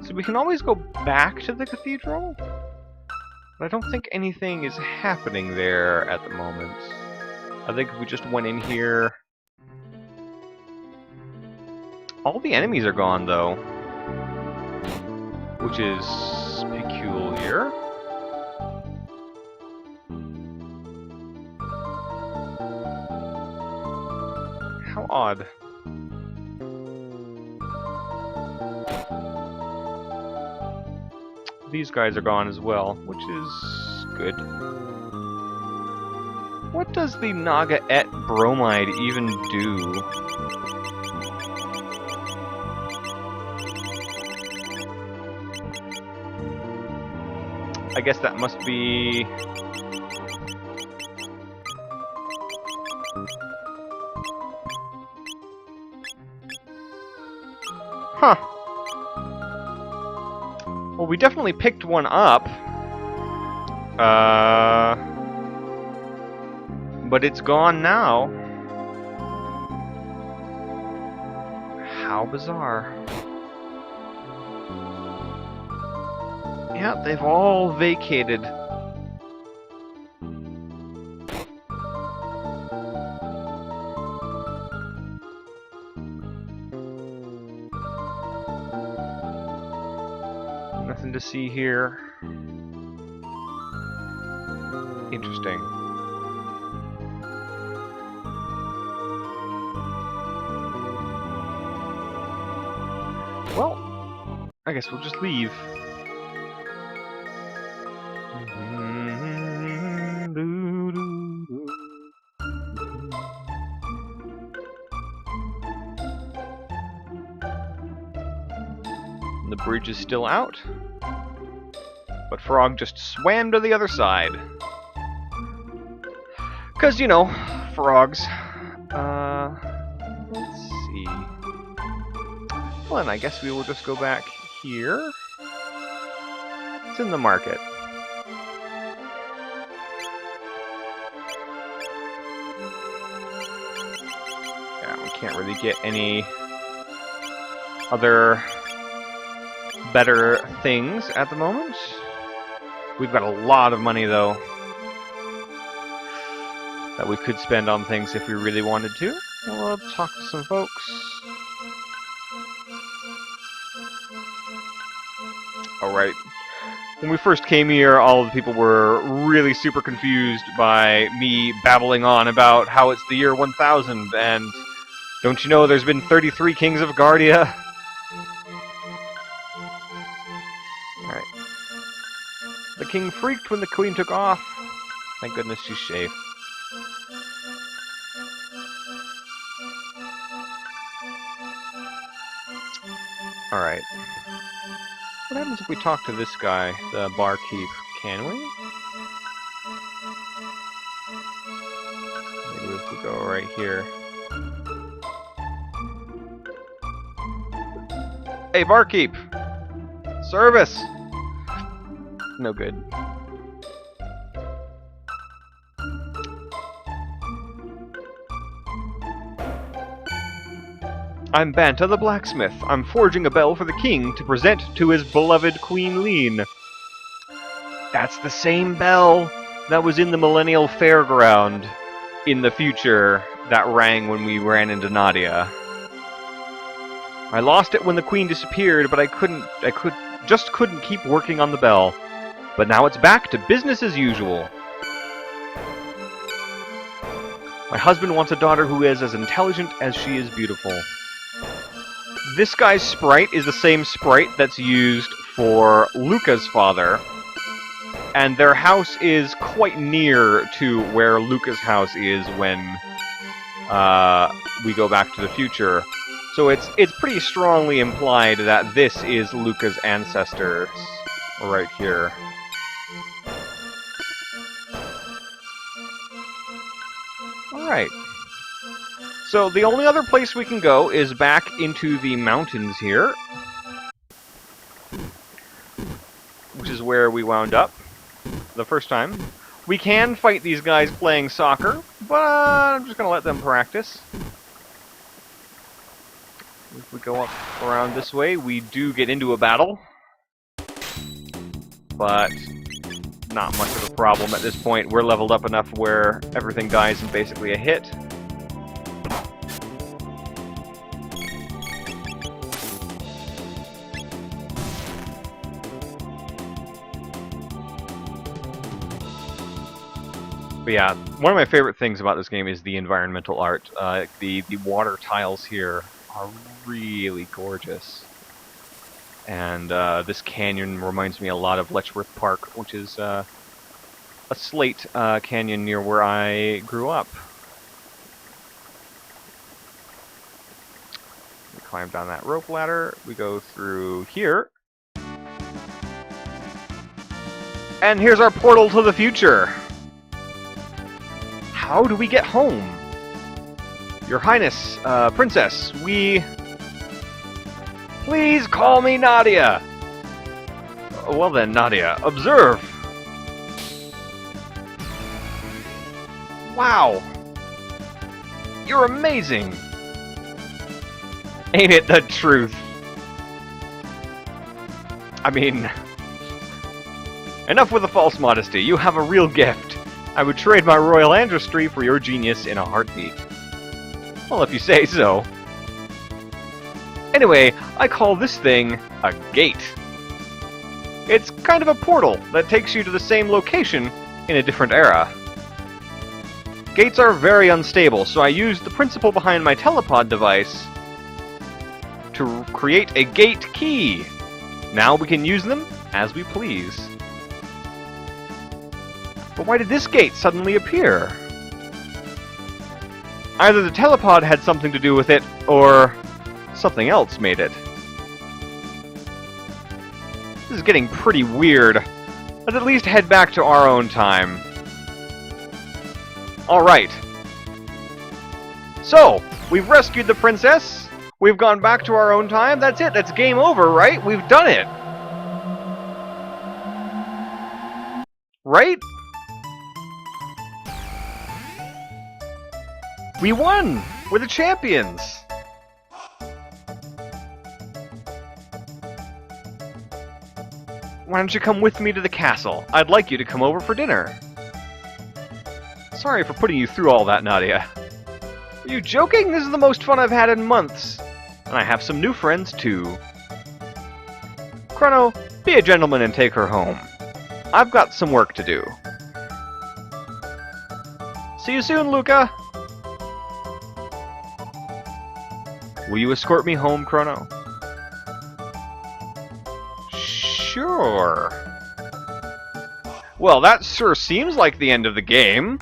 So we can always go back to the cathedral, but I don't think anything is happening there at the moment. I think if we just went in here... All the enemies are gone, though, which is peculiar. How odd. These guys are gone as well, which is good. What does the Naga-et bromide even do? I guess that must be... Huh. Well, we definitely picked one up. But it's gone now. How bizarre. Yeah, they've all vacated. Nothing to see here. Interesting. Well, I guess we'll just leave. The bridge is still out, but Frog just swam to the other side. 'Cause, you know, frogs. Let's see. Well, then I guess we will just go back here. It's in the market. Yeah, we can't really get any other better things at the moment. We've got a lot of money, though, that we could spend on things if we really wanted to. We'll talk to some folks. Alright. When we first came here, all of the people were really super confused by me babbling on about how it's the year 1000, and don't you know there's been 33 kings of Guardia? Alright. The king freaked when the queen took off. Thank goodness she's safe. Alright. What happens if we talk to this guy, the barkeep? Can we? Maybe if we go right here. Hey, barkeep! Service! No good. I'm Banta the blacksmith. I'm forging a bell for the king to present to his beloved Queen Lean. That's the same bell that was in the Millennial Fairground in the future that rang when we ran into Nadia. I lost it when the queen disappeared, but I just couldn't keep working on the bell. But now it's back to business as usual. My husband wants a daughter who is as intelligent as she is beautiful. This guy's sprite is the same sprite that's used for Luca's father, and their house is quite near to where Luca's house is when we go back to the future. So it's pretty strongly implied that this is Luca's ancestors right here. Alright. So the only other place we can go is back into the mountains here, which is where we wound up the first time. We can fight these guys playing soccer, but I'm just going to let them practice. If we go up around this way, we do get into a battle, but not much of a problem at this point. We're leveled up enough where everything dies in basically a hit. But yeah, one of my favorite things about this game is the environmental art. The water tiles here are really gorgeous. And this canyon reminds me a lot of Letchworth Park, which is a slate canyon near where I grew up. We climb down that rope ladder, we go through here. And here's our portal to the future! How do we get home? Your Highness, Princess, Please call me Nadia! Well then, Nadia, observe! Wow! You're amazing! Ain't it the truth? I mean... Enough with the false modesty, you have a real gift. I would trade my royal ancestry for your genius in a heartbeat. Well, if you say so. Anyway, I call this thing a gate. It's kind of a portal that takes you to the same location in a different era. Gates are very unstable, so I used the principle behind my telepod device to create a gate key. Now we can use them as we please. But why did this gate suddenly appear? Either the telepod had something to do with it, or something else made it. This is getting pretty weird. Let's at least head back to our own time. Alright. So, we've rescued the princess. We've gone back to our own time. That's it. That's game over, right? We've done it. Right? We won! We're the champions! Why don't you come with me to the castle? I'd like you to come over for dinner. Sorry for putting you through all that, Nadia. Are you joking? This is the most fun I've had in months. And I have some new friends, too. Chrono, be a gentleman and take her home. I've got some work to do. See you soon, Luca! Will you escort me home, Chrono? Sure. Well, that sure seems like the end of the game.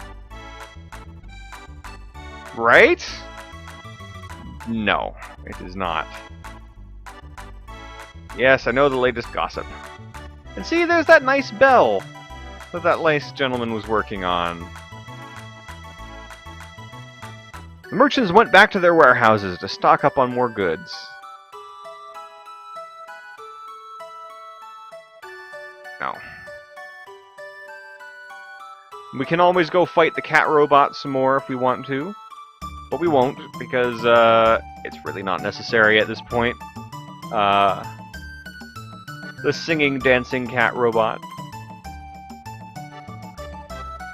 Right? No, it is not. Yes, I know the latest gossip. And see, there's that nice bell that that nice gentleman was working on. The merchants went back to their warehouses to stock up on more goods. No. We can always go fight the cat robot some more if we want to. But we won't, because it's really not necessary at this point. The singing, dancing cat robot.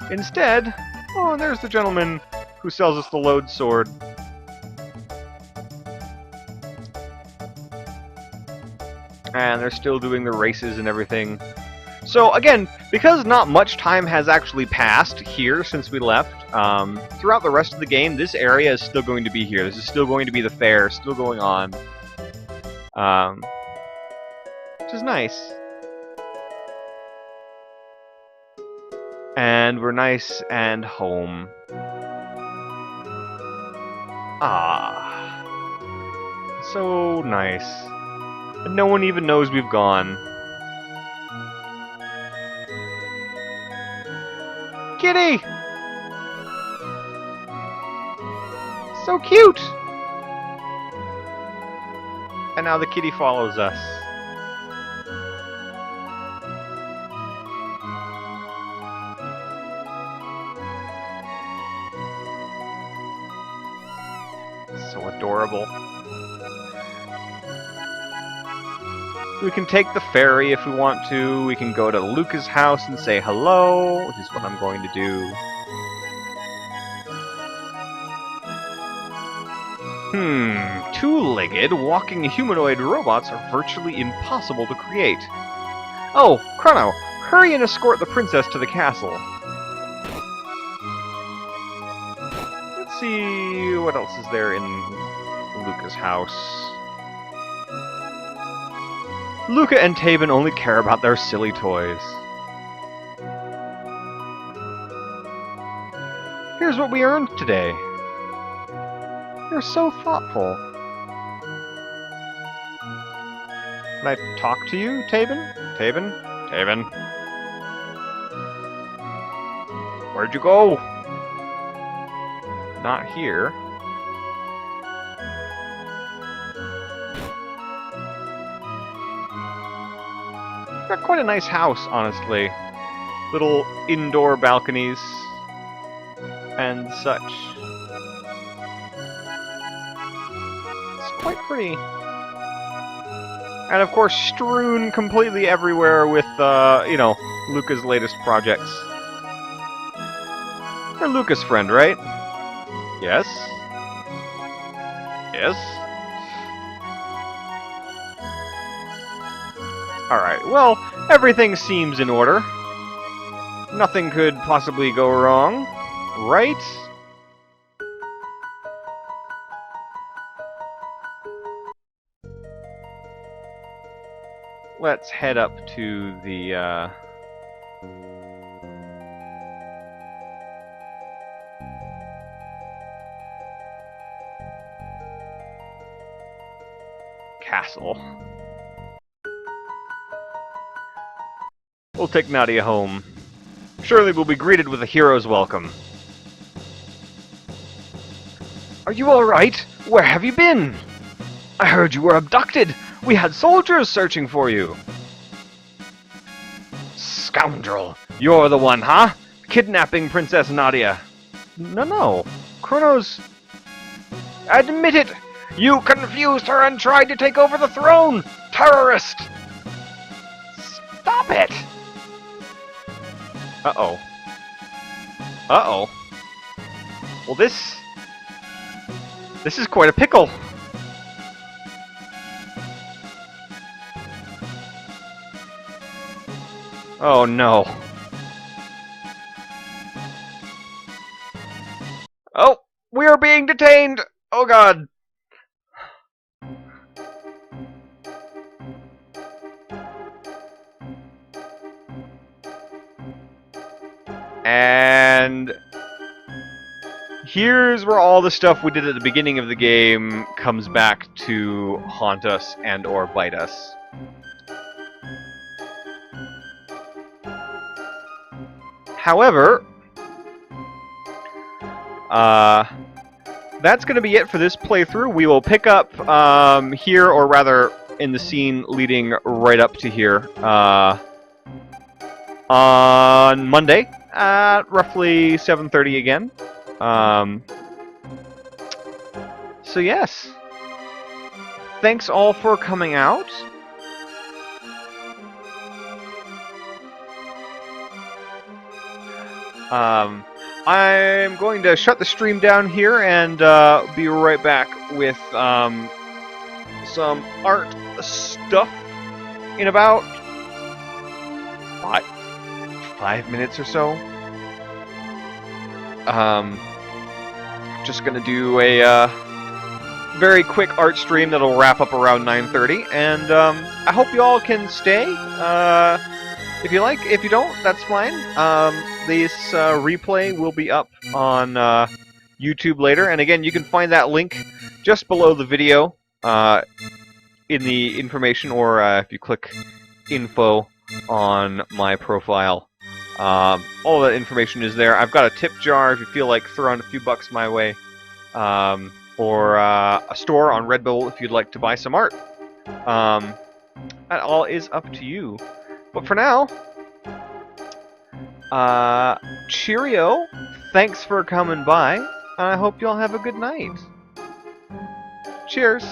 Instead, oh, there's the gentleman who sells us the load sword. And they're still doing the races and everything. So again, because not much time has actually passed here since we left, throughout the rest of the game, this area is still going to be here. This is still going to be the fair, still going on. Which is nice. And we're nice and home. Ah. So nice. And no one even knows we've gone. Kitty! So cute! And now the kitty follows us. So adorable. We can take the ferry if we want to. We can go to Luca's house and say hello, which is what I'm going to do. Two-legged, walking humanoid robots are virtually impossible to create. Oh, Chrono, hurry and escort the princess to the castle. Let's see what else is there in Luca's house. Luca and Taven only care about their silly toys. Here's what we earned today. You're so thoughtful. Can I talk to you, Taven? Taven? Taven? Where'd you go? Not here. Got quite a nice house, honestly. Little indoor balconies and such. It's quite pretty. And of course, strewn completely everywhere with, you know, Luca's latest projects. You're Luca's friend, right? Yes? Yes? Alright, well, everything seems in order. Nothing could possibly go wrong, right? Let's head up to the, castle. We'll take Nadia home. Surely we'll be greeted with a hero's welcome. Are you alright? Where have you been? I heard you were abducted. We had soldiers searching for you. Scoundrel. You're the one, huh? Kidnapping Princess Nadia. No. Chrono's... Admit it! You confused her and tried to take over the throne! Terrorist! Stop it! Uh-oh. Uh-oh. Well, this is quite a pickle. Oh, no. Oh, we are being detained! Oh, God. And here's where all the stuff we did at the beginning of the game comes back to haunt us and or bite us. However, that's going to be it for this playthrough. We will pick up here, or rather in the scene leading right up to here, on Monday at roughly 7:30 again. So yes, thanks all for coming out. I'm going to shut the stream down here and be right back with some art stuff in about 5 minutes or so. Just gonna do a very quick art stream that'll wrap up around 9:30, and I hope you all can stay. If you like, if you don't, that's fine. This replay will be up on YouTube later. And again, you can find that link just below the video in the information, or if you click info on my profile. All that information is there. I've got a tip jar if you feel like throwing a few bucks my way, or a store on Redbubble if you'd like to buy some art. That all is up to you. But for now, cheerio. Thanks for coming by, and I hope you all have a good night. Cheers.